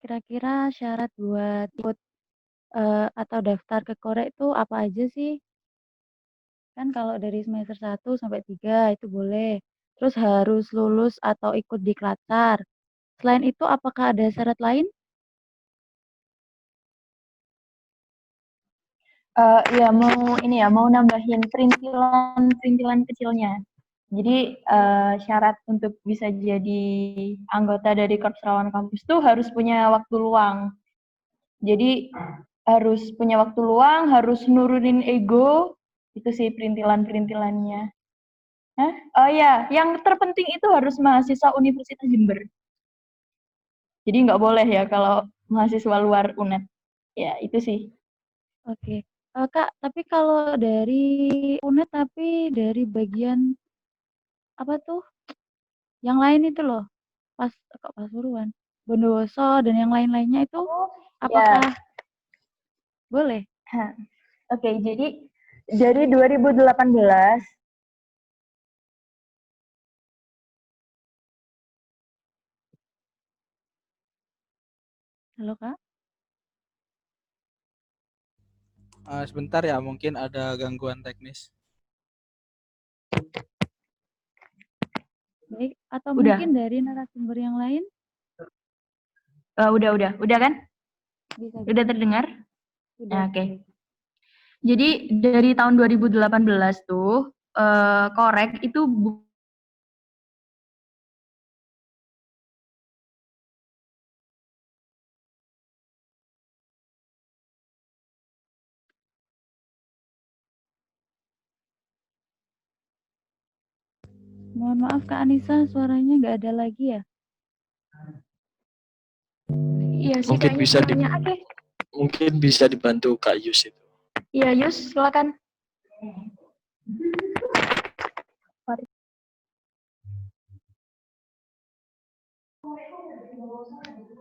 Kira-kira syarat buat ikut atau daftar ke Korek itu apa aja sih? Kan kalau dari semester 1 sampai 3 itu boleh. Terus harus lulus atau ikut diklat SAR. Selain itu apakah ada syarat lain? Ya mau nambahin perintilan kecilnya. Jadi syarat untuk bisa jadi anggota dari Korps Relawan Kampus tuh harus punya waktu luang. Jadi harus punya waktu luang, harus nurunin ego, itu sih perintilannya. Hah? Oh ya, yang terpenting itu harus mahasiswa Universitas Jember. Jadi nggak boleh ya kalau mahasiswa luar UNED. Ya itu sih. Oke. Kak, tapi kalau dari UNED tapi dari bagian apa tuh? Yang lain itu loh. Kok Pasuruan, Bondowoso dan yang lain-lainnya itu apakah boleh? Oke, jadi dari 2018 Halo Kak? Sebentar ya, mungkin ada gangguan teknis. Baik, atau Udah. mungkin dari narasumber yang lain? Udah kan? Bisa. Udah terdengar? Sudah. Oke. Jadi dari tahun 2018 tuh Korek itu Mohon maaf Kak Anissa, suaranya nggak ada lagi ya? Iya sih Mungkin bisa Oke. mungkin bisa dibantu Kak Yus itu. Iya, Yus, silakan.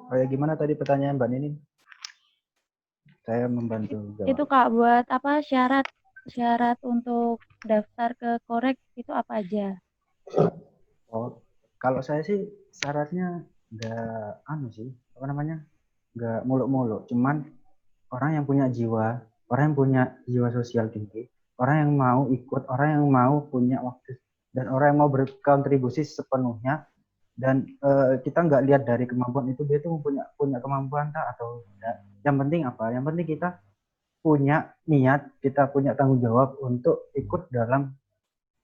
Oh ya, gimana tadi pertanyaan Mbak Nini? Saya membantu jawab. Itu Kak, buat apa syarat untuk daftar ke Korek itu apa aja? Oh, kalau saya sih syaratnya nggak nggak muluk-muluk. Cuman orang yang punya jiwa, orang yang punya jiwa sosial tinggi, orang yang mau ikut, orang yang mau punya waktu, dan orang yang mau berkontribusi sepenuhnya. Dan kita nggak lihat dari kemampuan itu dia tuh punya kemampuan tak atau tidak. Yang penting apa? Yang penting kita punya niat, kita punya tanggung jawab untuk ikut dalam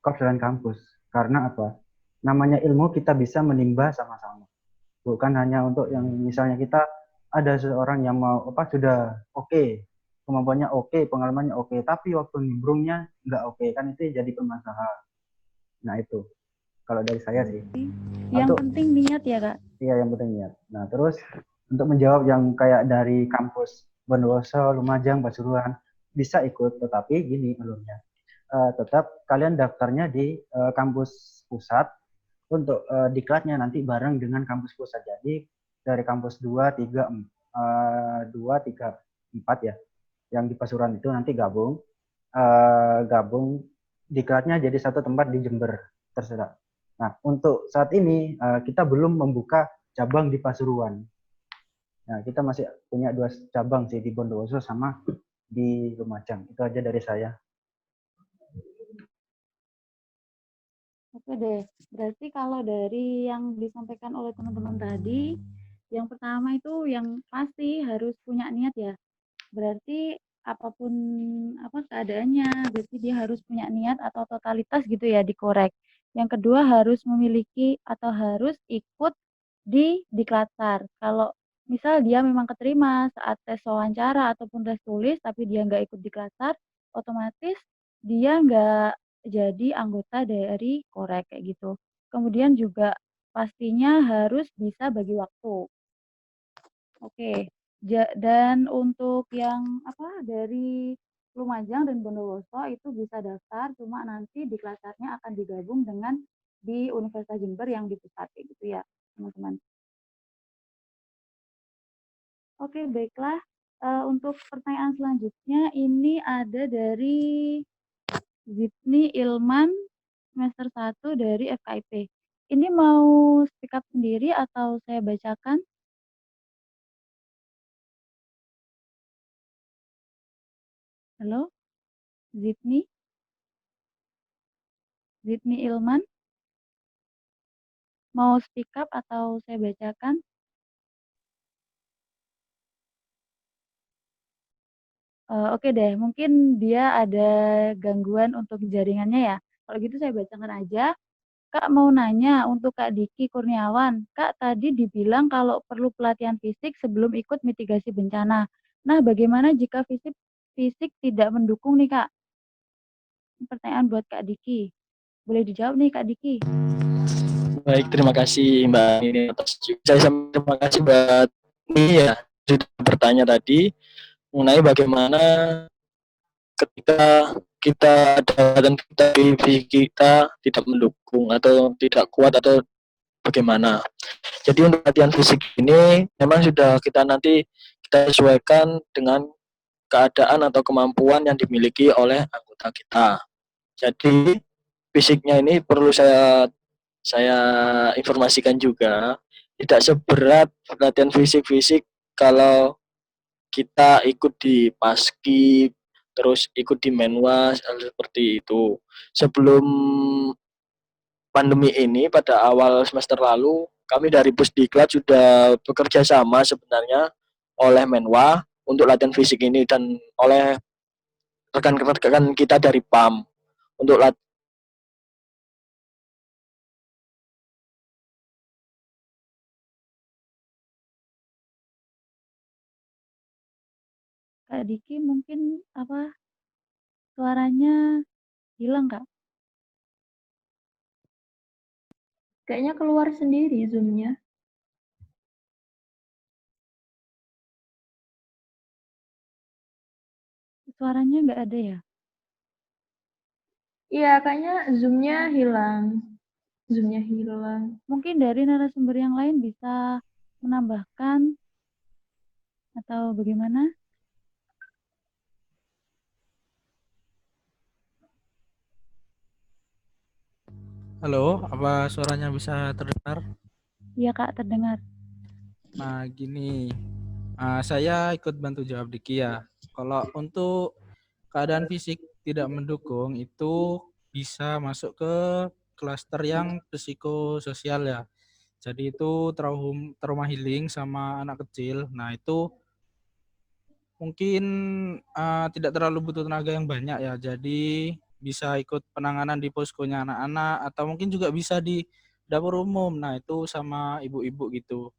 Korps Relawan Kampus. Karena apa? Namanya ilmu kita bisa menimba sama-sama. Bukan hanya untuk yang misalnya kita ada seseorang yang mau sudah oke, kemampuannya oke, pengalamannya oke, tapi waktu nimbrungnya nggak oke, kan itu jadi permasalahan. Nah itu kalau dari saya sih. Yang penting niat ya Kak? Iya, yang penting niat. Nah terus untuk menjawab yang kayak dari kampus Bondowoso, Lumajang, Pasuruan bisa ikut, tetapi gini alurnya. Tetap kalian daftarnya di kampus pusat. Untuk diklatnya nanti bareng dengan kampus pusat. Jadi dari kampus 2, 3, 4 ya. Yang di Pasuruan itu nanti gabung diklatnya jadi satu tempat di Jember, terserah. Nah, untuk saat ini kita belum membuka cabang di Pasuruan. Nah, kita masih punya 2 cabang sih, di Bondowoso sama di Lumajang. Itu aja dari saya. Oke deh, berarti kalau dari yang disampaikan oleh teman-teman tadi, yang pertama itu yang pasti harus punya niat ya. Berarti apapun keadaannya, berarti dia harus punya niat atau totalitas gitu ya di Korek. Yang kedua harus memiliki atau harus ikut di diklat SAR. Kalau misal dia memang keterima saat tes wawancara ataupun tes tulis, tapi dia nggak ikut diklat SAR, otomatis dia nggak jadi anggota dari Korek kayak gitu. Kemudian juga pastinya harus bisa bagi waktu. Oke. Dan untuk yang apa dari Lumajang dan Bondowoso itu bisa daftar, cuma nanti di klasternya akan digabung dengan di Universitas Jember yang di pusat kayak gitu ya, teman-teman. Oke, baiklah. Untuk pertanyaan selanjutnya ini ada dari Zidni Ilman semester 1 dari FKIP. Ini mau speak up sendiri atau saya bacakan? Halo, Zidni? Zidni Ilman? Mau speak up atau saya bacakan? Oke deh, mungkin dia ada gangguan untuk jaringannya ya. Kalau gitu saya bacakan aja. Kak mau nanya untuk Kak Diki Kurniawan. Kak tadi dibilang kalau perlu pelatihan fisik sebelum ikut mitigasi bencana. Nah, bagaimana jika fisik tidak mendukung nih Kak? Ini pertanyaan buat Kak Diki. Boleh dijawab nih Kak Diki. Baik, terima kasih Mbak Nini atas saya terima kasih buat ini ya sudah bertanya tadi mengenai bagaimana ketika kita ada dan kita tidak mendukung atau tidak kuat atau bagaimana. Jadi untuk latihan fisik ini memang sudah kita sesuaikan dengan keadaan atau kemampuan yang dimiliki oleh anggota kita. Jadi fisiknya ini perlu saya informasikan juga tidak seberat latihan fisik kalau kita ikut di paskib terus ikut di menwas seperti itu. Sebelum pandemi ini pada awal semester lalu kami dari Pusdiklat sudah bekerja sama sebenarnya oleh Menwa untuk latihan fisik ini dan oleh rekan-rekan kita dari PAM untuk Kak Diki mungkin apa suaranya hilang Kak? Kayaknya keluar sendiri Zoom-nya. Suaranya nggak ada ya? Iya, kayaknya Zoom-nya hilang. Zoom-nya hilang. Mungkin dari narasumber yang lain bisa menambahkan atau bagaimana? Halo, apa suaranya bisa terdengar? Iya Kak, terdengar. Nah, gini, saya ikut bantu jawab Diki ya. Kalau untuk keadaan fisik tidak mendukung itu bisa masuk ke klaster yang psikososial ya. Jadi itu trauma healing sama anak kecil. Nah, itu mungkin tidak terlalu butuh tenaga yang banyak ya. Jadi bisa ikut penanganan di poskonya anak-anak atau mungkin juga bisa di dapur umum. Nah, itu sama ibu-ibu gitu.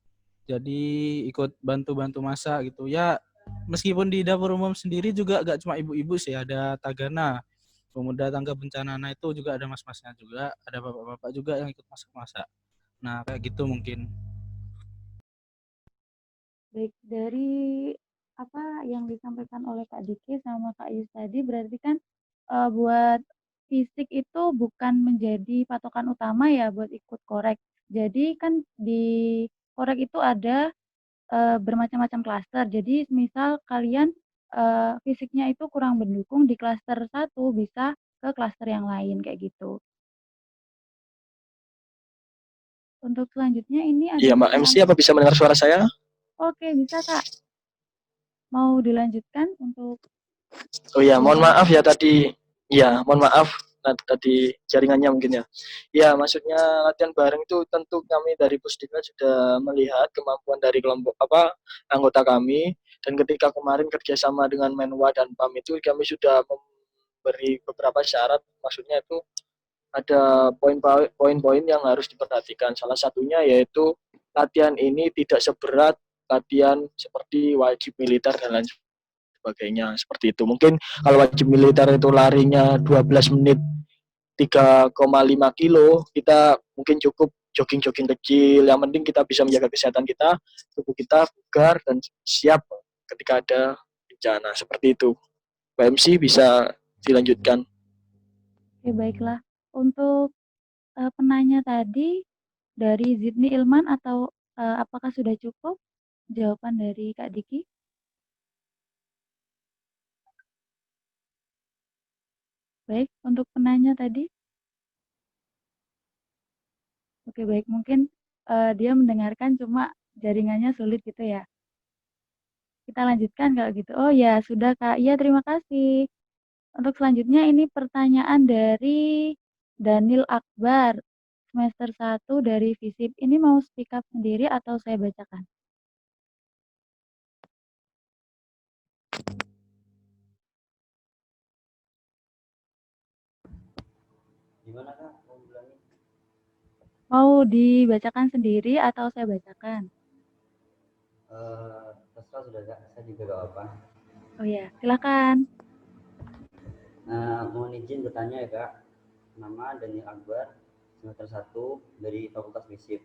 Jadi ikut bantu-bantu masak gitu. Ya, meskipun di dapur umum sendiri juga gak cuma ibu-ibu sih, ada tagana, pemuda tangga bencana. Nah, itu juga ada mas-masnya juga, ada bapak-bapak juga yang ikut masak-masak. Nah, kayak gitu mungkin. Baik, dari apa yang disampaikan oleh Kak Diki sama Kak Yus tadi berarti kan buat fisik itu bukan menjadi patokan utama ya buat ikut korek. Jadi kan di korek itu ada bermacam-macam klaster. Jadi misal kalian fisiknya itu kurang mendukung di klaster 1 bisa ke klaster yang lain kayak gitu. Untuk selanjutnya ini ada Iya, Mbak MC apa bisa mendengar suara saya? Oke, bisa Kak. Mau dilanjutkan untuk Oh iya, mohon maaf ya tadi. Ya, mohon maaf tadi jaringannya mungkin ya. Ya, maksudnya latihan bareng itu tentu kami dari Pusdiklat sudah melihat kemampuan dari kelompok anggota kami dan ketika kemarin kerjasama dengan Menwa dan PAM itu kami sudah memberi beberapa syarat, maksudnya itu ada poin-poin yang harus diperhatikan. Salah satunya yaitu latihan ini tidak seberat latihan seperti wajib militer dan lain sebagainya seperti itu. Mungkin kalau wajib militer itu larinya 12 menit 3,5 kilo, kita mungkin cukup jogging-jogging kecil. Yang penting kita bisa menjaga kesehatan kita, tubuh kita bugar dan siap ketika ada bencana seperti itu. Mbak MC bisa dilanjutkan. Oke, baiklah. Untuk penanya tadi dari Zidni Ilman atau apakah sudah cukup jawaban dari Kak Diki? Baik, untuk penanya tadi. Oke, baik. Mungkin dia mendengarkan cuma jaringannya sulit gitu ya. Kita lanjutkan kalau gitu. Oh ya, sudah Kak. Iya, terima kasih. Untuk selanjutnya ini pertanyaan dari Daniel Akbar, semester 1 dari FISIP. Ini mau speak up sendiri atau saya bacakan? Gimana Kak? Mau bilangin? Mau dibacakan sendiri atau saya bacakan? Terserah sudah Kak, saya juga gak apa-apa. Oh ya, silakan. Mohon izin bertanya ya Kak. Nama Daniel Akbar, semester 1 dari Fakultas FISIP.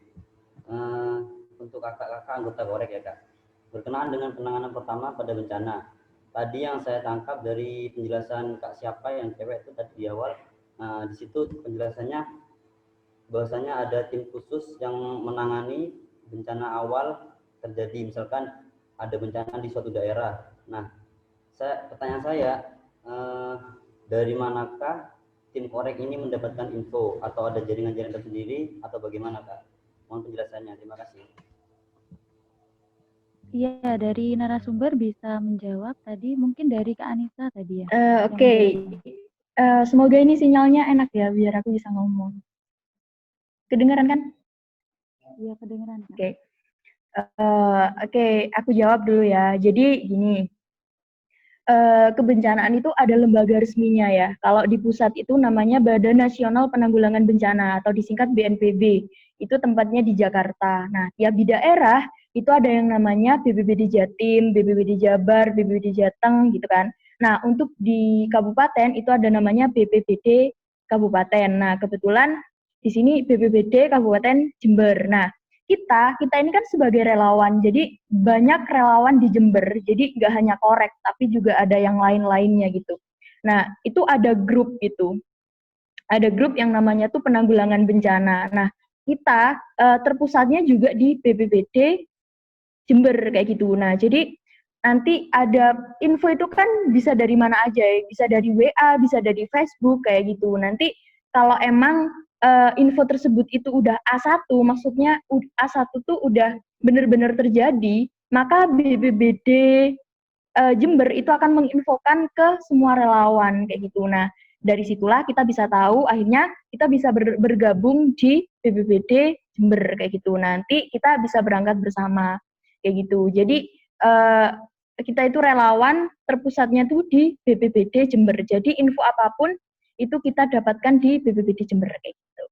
Untuk kakak-kakak anggota Korek ya Kak. Berkenaan dengan penanganan pertama pada bencana. Tadi yang saya tangkap dari penjelasan Kak siapa yang cewek itu tadi di awal, di situ penjelasannya bahwasanya ada tim khusus yang menangani bencana awal terjadi, misalkan ada bencana di suatu daerah. Nah, pertanyaan saya, dari manakah tim Korek ini mendapatkan info, atau ada jaringan-jaringan tersendiri, atau bagaimana Kak? Mohon penjelasannya, terima kasih. Iya, dari narasumber bisa menjawab tadi, mungkin dari Kak Anissa tadi ya. Oke. Semoga ini sinyalnya enak ya, biar aku bisa ngomong. Kedengeran kan? Iya, kedengeran. Oke. Oke, aku jawab dulu ya. Jadi gini, kebencanaan itu ada lembaga resminya ya. Kalau di pusat itu namanya Badan Nasional Penanggulangan Bencana atau disingkat BNPB. Itu tempatnya di Jakarta. Nah, ya di daerah itu ada yang namanya BPBD Jatim, BPBD Jabar, BPBD Jateng gitu kan. Nah, untuk di kabupaten itu ada namanya BPBD Kabupaten. Nah, kebetulan di sini BPBD Kabupaten Jember. Nah, kita ini kan sebagai relawan, jadi banyak relawan di Jember, jadi nggak hanya Korek, tapi juga ada yang lain-lainnya gitu. Nah, itu ada grup gitu, ada grup yang namanya tuh penanggulangan bencana. Nah, kita terpusatnya juga di BPBD Jember kayak gitu. Nah, jadi nanti ada info itu kan bisa dari mana aja ya, bisa dari WA, bisa dari Facebook kayak gitu. Nanti kalau emang info tersebut itu udah A1, maksudnya A1 tuh udah benar-benar terjadi, maka BPBD Jember itu akan menginfokan ke semua relawan kayak gitu. Nah, dari situlah kita bisa tahu, akhirnya kita bisa bergabung di BPBD Jember kayak gitu. Nanti kita bisa berangkat bersama kayak gitu. Jadi kita itu relawan terpusatnya tuh di BPBD Jember. Jadi info apapun itu kita dapatkan di BPBD Jember kayak gitu.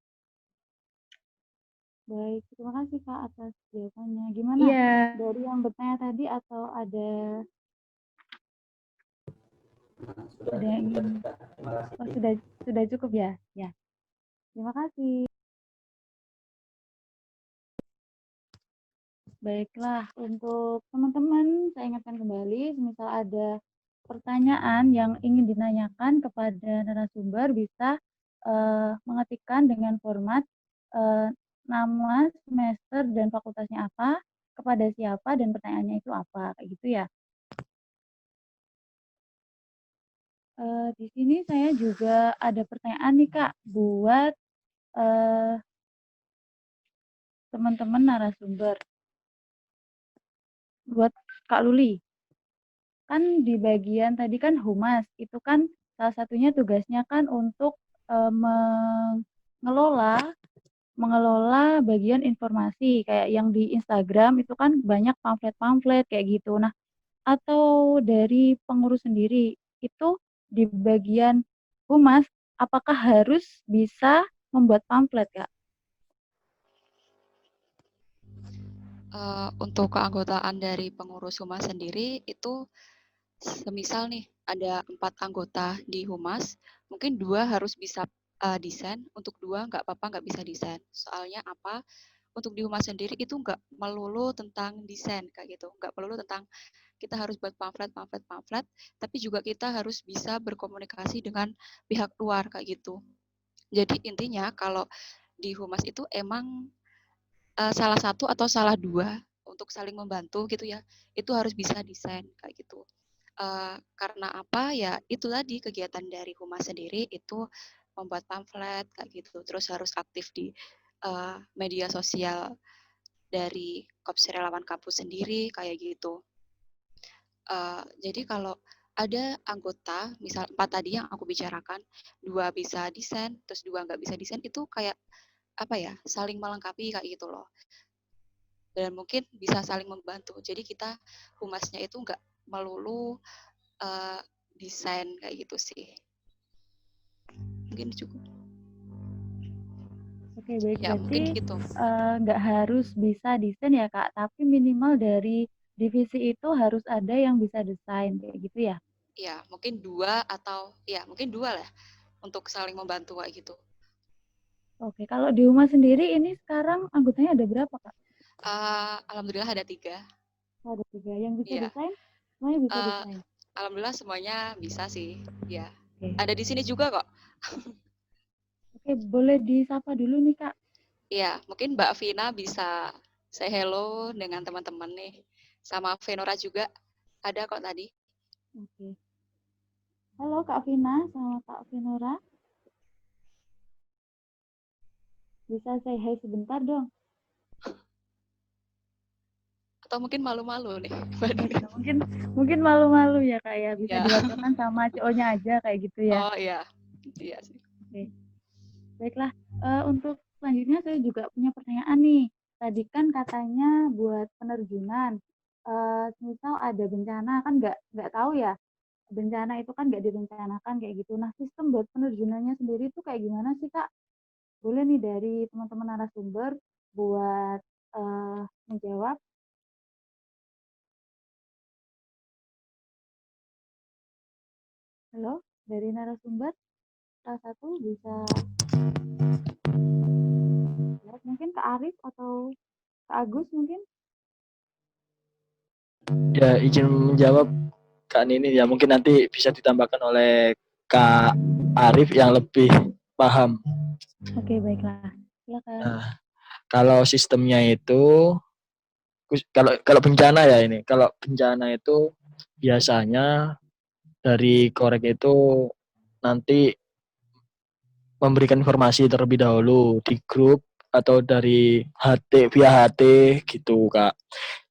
Baik, terima kasih Kak atas jawabannya. Gimana? Dari yang bertanya tadi atau ada yang ingin? Oh, sudah cukup ya? Ya. Terima kasih. Baiklah, untuk teman-teman saya ingatkan kembali, misal ada pertanyaan yang ingin ditanyakan kepada narasumber bisa mengetikkan dengan format nama, semester, dan fakultasnya apa, kepada siapa, dan pertanyaannya itu apa, kayak gitu ya. Di sini saya juga ada pertanyaan nih Kak, buat teman-teman narasumber. Buat Kak Luli. Kan di bagian tadi kan humas, itu kan salah satunya tugasnya kan untuk mengelola bagian informasi kayak yang di Instagram itu kan banyak pamflet-pamflet kayak gitu. Nah, atau dari pengurus sendiri itu di bagian humas apakah harus bisa membuat pamflet, Kak? Untuk keanggotaan dari pengurus humas sendiri itu semisal nih ada 4 anggota di humas, mungkin 2 harus bisa desain, untuk 2 nggak apa-apa nggak bisa desain. Soalnya apa? Untuk di humas sendiri itu nggak melulu tentang desain kayak gitu, nggak melulu tentang kita harus buat pamflet, tapi juga kita harus bisa berkomunikasi dengan pihak luar kayak gitu. Jadi intinya kalau di humas itu emang salah satu atau salah 2 untuk saling membantu gitu ya, itu harus bisa desain kayak gitu. Karena apa ya itu tadi kegiatan dari humas sendiri itu membuat pamflet kayak gitu, terus harus aktif di media sosial dari Kops Relawan Kampus sendiri kayak gitu. Jadi kalau ada anggota, misal 4 tadi yang aku bicarakan, 2 bisa desain, terus 2 nggak bisa desain, itu kayak apa ya, saling melengkapi kayak gitu loh. Dan mungkin bisa saling membantu. Jadi kita humasnya itu nggak melulu desain kayak gitu sih. Mungkin cukup. Oke, baik. Ya, mungkin Berarti gitu. nggak harus bisa desain ya, Kak, tapi minimal dari divisi itu harus ada yang bisa desain, kayak gitu ya? Ya, mungkin 2 atau ya mungkin 2 lah untuk saling membantu kayak gitu. Oke, kalau di humas sendiri ini sekarang anggotanya ada berapa, Kak? Alhamdulillah ada 3. Oh, ada 3. Yang bisa Iya. desain? Semuanya bisa desain? Alhamdulillah semuanya bisa sih. Ya. Oke. Ada di sini juga kok. Oke, boleh disapa dulu nih, Kak. Ya, mungkin Mbak Vina bisa say hello dengan teman-teman nih. Sama Venora juga ada kok tadi. Oke. Halo Kak Vina, sama Kak Venora. Bisa say hi sebentar dong? Atau mungkin malu-malu nih. Mungkin malu-malu ya Kak ya. Bisa Ya. diwakilkan sama CO-nya aja kayak gitu ya. Oh iya. Iya sih. Oke. Baiklah, untuk selanjutnya saya juga punya pertanyaan nih. Tadi kan katanya buat penerjunan, misal ada bencana kan nggak tahu ya, bencana itu kan nggak direncanakan kayak gitu. Nah, sistem buat penerjunannya sendiri itu kayak gimana sih Kak? Boleh nih dari teman-teman narasumber buat menjawab. Halo, dari narasumber salah satu bisa jawab, mungkin Kak Arif atau Kak Agus mungkin? Ya, izin menjawab Kak Nini ya, mungkin nanti bisa ditambahkan oleh Kak Arif yang lebih paham. Oke, baiklah. Silakan. Nah, kalau sistemnya itu kalau bencana ya ini, kalau bencana itu biasanya dari Korek itu nanti memberikan informasi terlebih dahulu di grup atau dari HT via HT gitu Kak.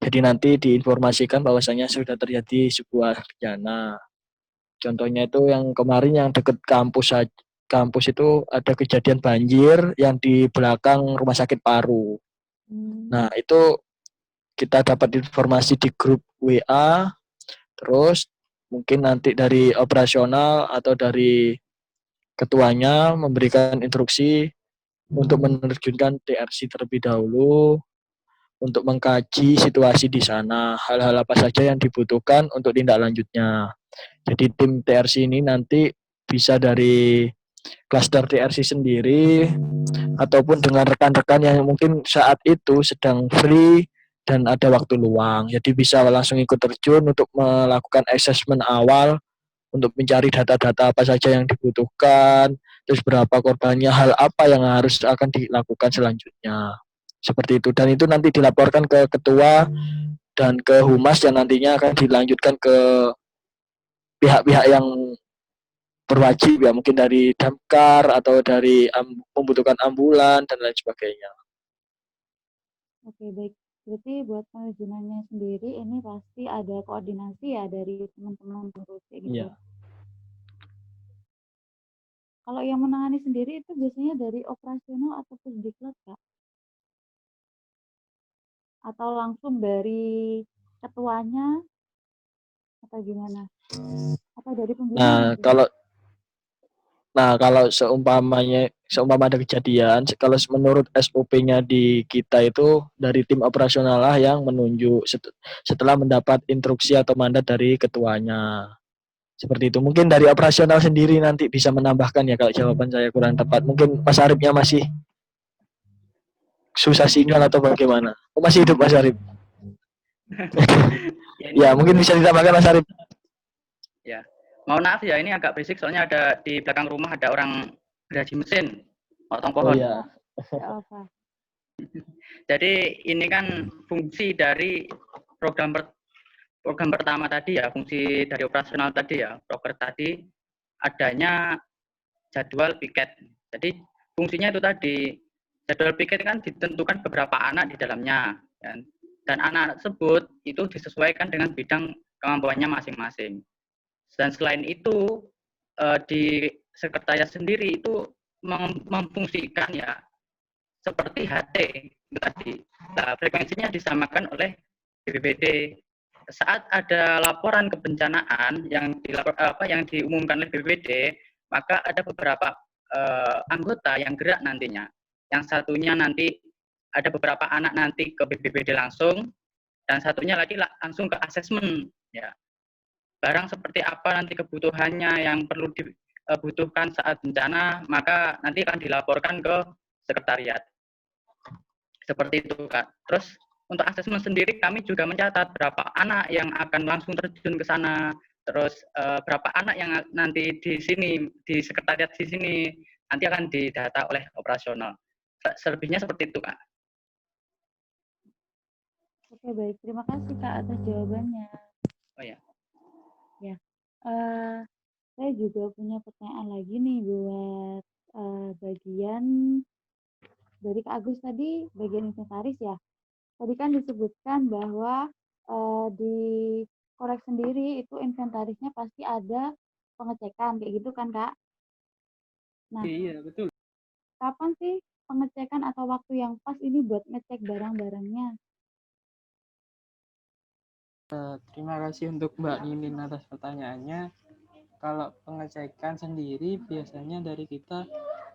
Jadi nanti diinformasikan bahwasanya sudah terjadi sebuah bencana. Contohnya itu yang kemarin yang dekat kampus itu ada kejadian banjir yang di belakang Rumah Sakit Paru. Nah, itu kita dapat informasi di grup WA, terus mungkin nanti dari operasional atau dari ketuanya memberikan instruksi untuk menerjunkan TRC terlebih dahulu untuk mengkaji situasi di sana, hal-hal apa saja yang dibutuhkan untuk tindak lanjutnya. Jadi tim TRC ini nanti bisa dari klaster TRC sendiri ataupun dengan rekan-rekan yang mungkin saat itu sedang free dan ada waktu luang. Jadi bisa langsung ikut terjun untuk melakukan assessment awal untuk mencari data-data apa saja yang dibutuhkan, terus berapa korbannya, hal apa yang harus akan dilakukan selanjutnya. Seperti itu. Dan itu nanti dilaporkan ke ketua dan ke humas yang nantinya akan dilanjutkan ke pihak-pihak yang berwajib ya, mungkin dari damkar atau dari membutuhkan ambulan dan lain sebagainya. Oke, baik. Berarti buat penerjunannya sendiri ini pasti ada koordinasi ya dari teman-teman pengurus kayak gitu. Iya. Kalau yang menangani sendiri itu biasanya dari operasional atau pusdiklat, Kak? Atau langsung dari ketuanya atau gimana? Atau dari pembina? Nah, kalau Nah, kalau seumpama ada kejadian, kalau menurut SOP-nya di kita itu dari tim operasional lah yang menunjuk setelah mendapat instruksi atau mandat dari ketuanya. Seperti itu. Mungkin dari operasional sendiri nanti bisa menambahkan ya kalau jawaban saya kurang tepat. Mungkin Mas Arifnya masih susah sinyal atau bagaimana? Oh, masih hidup Mas Arif? Ya, mungkin bisa ditambahkan Mas Arif. Ya, mohon maaf ya, ini agak berisik soalnya ada di belakang rumah ada orang gergaji mesin, potong pohon. Oh iya. apa? Jadi ini kan fungsi dari program pertama tadi ya, fungsi dari operasional tadi ya, proker tadi adanya jadwal piket. Jadi fungsinya itu tadi, jadwal piket kan ditentukan beberapa anak di dalamnya, dan anak-anak tersebut itu disesuaikan dengan bidang kemampuannya masing-masing. Dan selain itu di sekretariat sendiri itu memfungsikan ya seperti HT itu tadi. Nah, frekuensinya disamakan oleh BPBD. Saat ada laporan kebencanaan yang diumumkan oleh BPBD, maka ada beberapa anggota yang gerak nantinya. Yang satunya nanti ada beberapa anak nanti ke BPBD langsung, dan satunya lagi langsung ke asesmen ya. Barang seperti apa nanti kebutuhannya yang perlu dibutuhkan saat bencana, maka nanti akan dilaporkan ke sekretariat. Seperti itu, Kak. Terus untuk asesmen sendiri kami juga mencatat berapa anak yang akan langsung terjun ke sana, terus berapa anak yang nanti di sini, di sekretariat di sini, nanti akan didata oleh operasional. Selebihnya seperti itu, Kak. Oke, baik. Terima kasih Kak atas jawabannya. Oh ya. Ya, saya juga punya pertanyaan lagi nih buat bagian dari Kak Agus tadi, bagian inventaris ya. Tadi kan disebutkan bahwa di korek sendiri itu inventarisnya pasti ada pengecekan, kayak gitu kan Kak? Nah, Iya, betul. kapan sih pengecekan atau waktu yang pas ini buat ngecek barang-barangnya? Terima kasih untuk Mbak Ninin atas pertanyaannya. Kalau pengecekan sendiri biasanya dari kita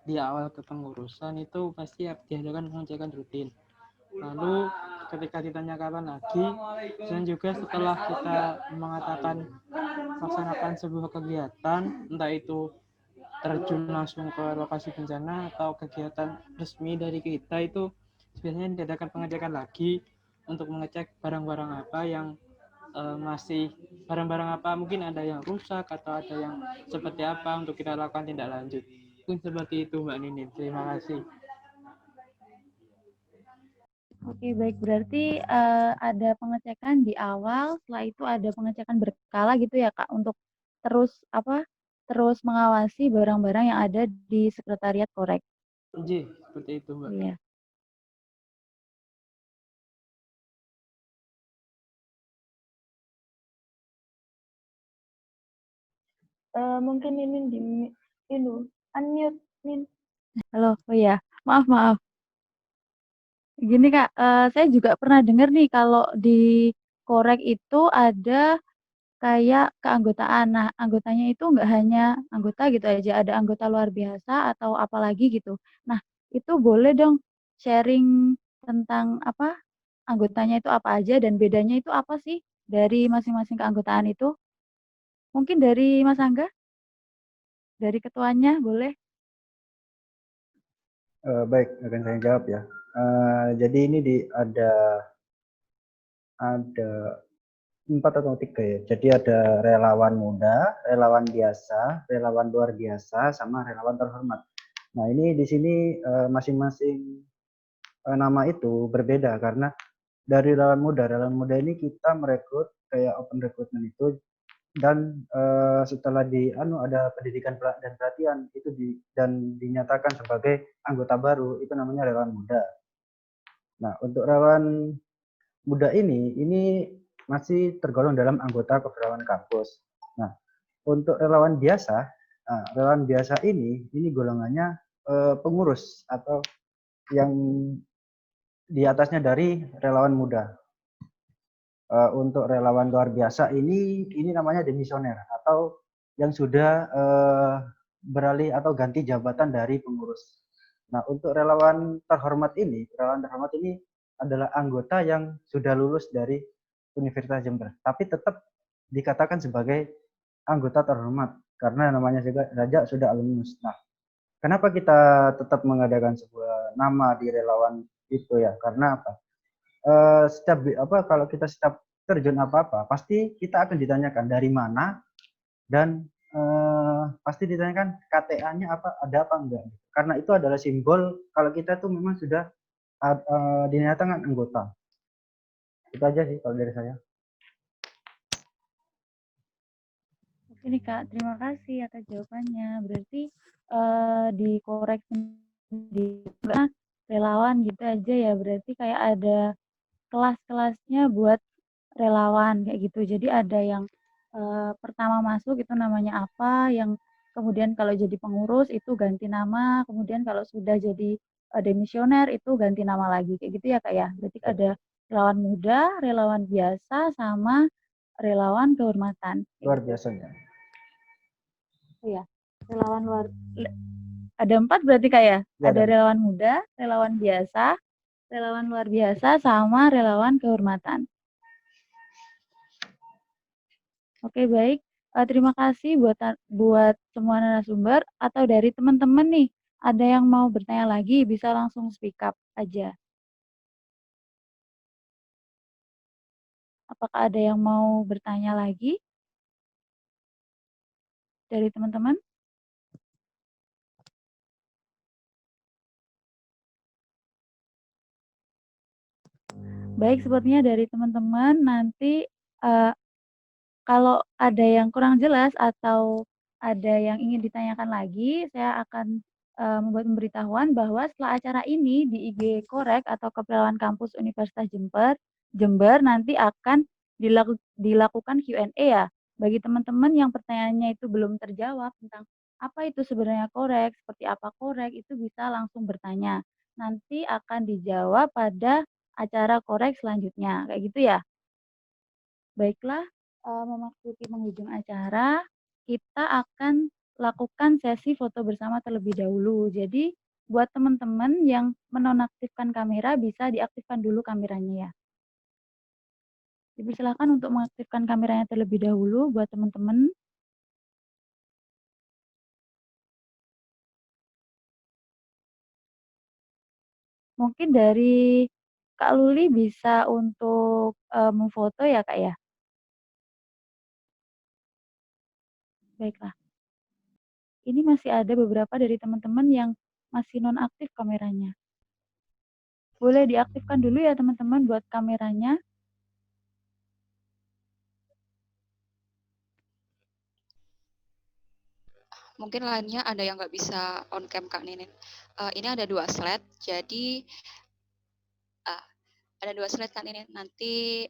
di awal kepengurusan itu pasti diadakan pengecekan rutin. Lalu ketika ditanya kapan lagi, dan juga setelah kita mengatakan melaksanakan sebuah kegiatan, entah itu terjun langsung ke lokasi bencana atau kegiatan resmi dari kita, itu biasanya diadakan pengecekan lagi untuk mengecek barang-barang apa yang masih barang-barang apa mungkin ada yang rusak atau ada yang seperti apa untuk kita lakukan tindak lanjut. Mungkin seperti itu Mbak Ninin. Terima kasih. Oke, baik. Berarti ada pengecekan di awal, setelah itu ada pengecekan berkala gitu ya Kak, untuk terus mengawasi barang-barang yang ada di sekretariat korek. Iya, seperti itu Mbak. Iya. Mungkin ini di unmute Nin. Halo, oh ya, maaf. Gini Kak, saya juga pernah dengar nih kalau di korek itu ada kayak keanggotaan. Nah, anggotanya itu nggak hanya anggota gitu aja, ada anggota luar biasa atau apalagi gitu. Nah, itu boleh dong sharing tentang anggotanya itu apa aja dan bedanya itu apa sih dari masing-masing keanggotaan itu? Mungkin dari Mas Angga? Dari ketuanya, boleh? Baik, akan saya jawab ya. Jadi ini ada 4 atau 3 ya. Jadi ada relawan muda, relawan biasa, relawan luar biasa, sama relawan terhormat. Nah ini di sini masing-masing nama itu berbeda karena dari relawan muda ini kita merekrut kayak open recruitment itu, dan setelah ada pendidikan dan pelatihan itu dan dinyatakan sebagai anggota baru, itu namanya relawan muda. Nah untuk relawan muda ini masih tergolong dalam anggota keperawatan kampus. Nah untuk relawan biasa ini golongannya pengurus atau yang di atasnya dari relawan muda. Untuk relawan luar biasa ini namanya demisioner atau yang sudah beralih atau ganti jabatan dari pengurus. Nah, untuk relawan terhormat ini adalah anggota yang sudah lulus dari Universitas Jember, tapi tetap dikatakan sebagai anggota terhormat karena namanya saja sudah alumnus. Nah, kenapa kita tetap mengadakan sebuah nama di relawan itu ya? Karena apa? Kalau kita setiap terjun apa-apa, pasti kita akan ditanyakan dari mana dan pasti ditanyakan KTA-nya ada apa enggak. Karena itu adalah simbol kalau kita tuh memang sudah dinyatakan anggota. Itu aja sih kalau dari saya. Oke nih Kak, terima kasih atas jawabannya. Berarti dikoreksi di relawan gitu aja ya. Berarti kayak ada kelas-kelasnya buat relawan kayak gitu. Jadi ada yang pertama masuk itu namanya apa, yang kemudian kalau jadi pengurus itu ganti nama, kemudian kalau sudah jadi demisioner itu ganti nama lagi kayak gitu ya Kak ya. Berarti ada relawan muda, relawan biasa, sama relawan kehormatan. Luar biasanya. Iya, relawan ada 4 berarti Kak ya? Ya, Ada relawan muda, relawan biasa, relawan luar biasa, sama relawan kehormatan. Oke, baik. Terima kasih buat semua narasumber. Atau dari teman-teman nih, ada yang mau bertanya lagi, bisa langsung speak up aja. Apakah ada yang mau bertanya lagi dari teman-teman? Baik, sepertinya dari teman-teman nanti kalau ada yang kurang jelas atau ada yang ingin ditanyakan lagi, saya akan membuat pemberitahuan bahwa setelah acara ini di IG Korek atau Keperluan Kampus Universitas Jember nanti akan dilakukan Q&A ya. Bagi teman-teman yang pertanyaannya itu belum terjawab tentang apa itu sebenarnya Korek, seperti apa Korek, itu bisa langsung bertanya. Nanti akan dijawab pada acara Korek selanjutnya, kayak gitu ya. Baiklah, memasuki penghujung acara, kita akan lakukan sesi foto bersama terlebih dahulu. Jadi, buat teman-teman yang menonaktifkan kamera, bisa diaktifkan dulu kameranya ya. Dipersilakan untuk mengaktifkan kameranya terlebih dahulu buat teman-teman. Mungkin dari Kak Luli bisa untuk memfoto ya Kak ya? Baiklah. Ini masih ada beberapa dari teman-teman yang masih nonaktif kameranya. Boleh diaktifkan dulu ya teman-teman buat kameranya. Mungkin lainnya ada yang nggak bisa on cam Kak Ninin. Ini ada 2 slide, jadi ada 2 slide Kak Ninin. Nanti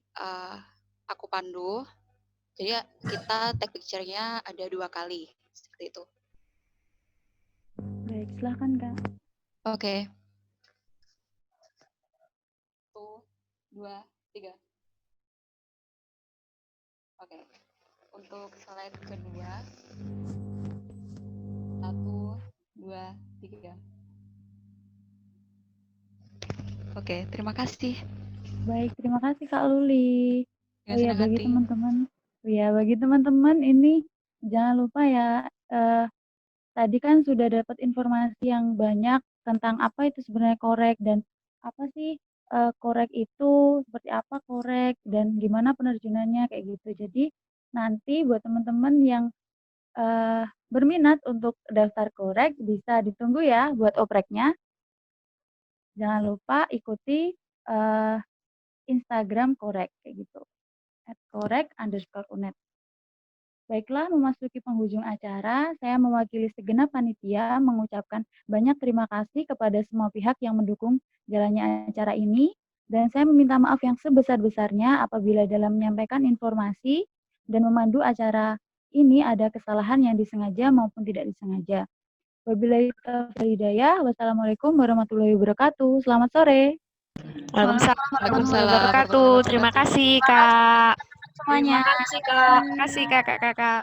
aku pandu. Jadi kita take picture-nya ada 2 kali, seperti itu. Baik, silahkan Kak. Oke. 1, 2, 3. Oke. Untuk slide kedua. 1, 2, 3. Oke, terima kasih. Baik, terima kasih Kak Luli. Dengan Oh ya, senang bagi hati. teman-teman ini jangan lupa ya, tadi kan sudah dapat informasi yang banyak tentang apa itu sebenarnya Korek dan apa sih Korek itu, seperti apa Korek dan gimana penerjunannya kayak gitu. Jadi nanti buat teman-teman yang berminat untuk daftar Korek bisa ditunggu ya buat opreknya. Jangan lupa ikuti Instagram Korek kayak gitu. @korek_unet. Baiklah, memasuki penghujung acara, saya mewakili segenap panitia mengucapkan banyak terima kasih kepada semua pihak yang mendukung jalannya acara ini, dan saya meminta maaf yang sebesar-besarnya apabila dalam menyampaikan informasi dan memandu acara ini ada kesalahan yang disengaja maupun tidak disengaja. Wabillahi taufiq wal hidayah. Wassalamualaikum warahmatullahi wabarakatuh. Selamat sore. Waalaikumsalam warahmatullahi wabarakatuh. Terima kasih Kak. Semuanya. Terima kasih Kak. Terima kasih Kakak-kakak.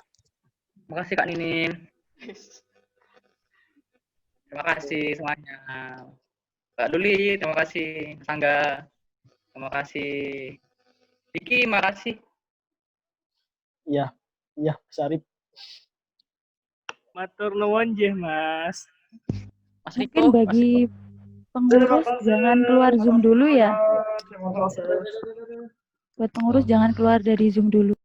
Terima kasih Kak Ninin. Terima kasih semuanya. Mbak Luli, terima kasih. Mas Angga, terima kasih. Diki, makasih. Iya, iya, Sarip. Matur nuwun nggih, Mas. Mas Mungkin Riko, Mas bagi Riko. pengurus jangan keluar Zoom dulu ya. Terima kasih. Buat pengurus jangan keluar dari Zoom dulu.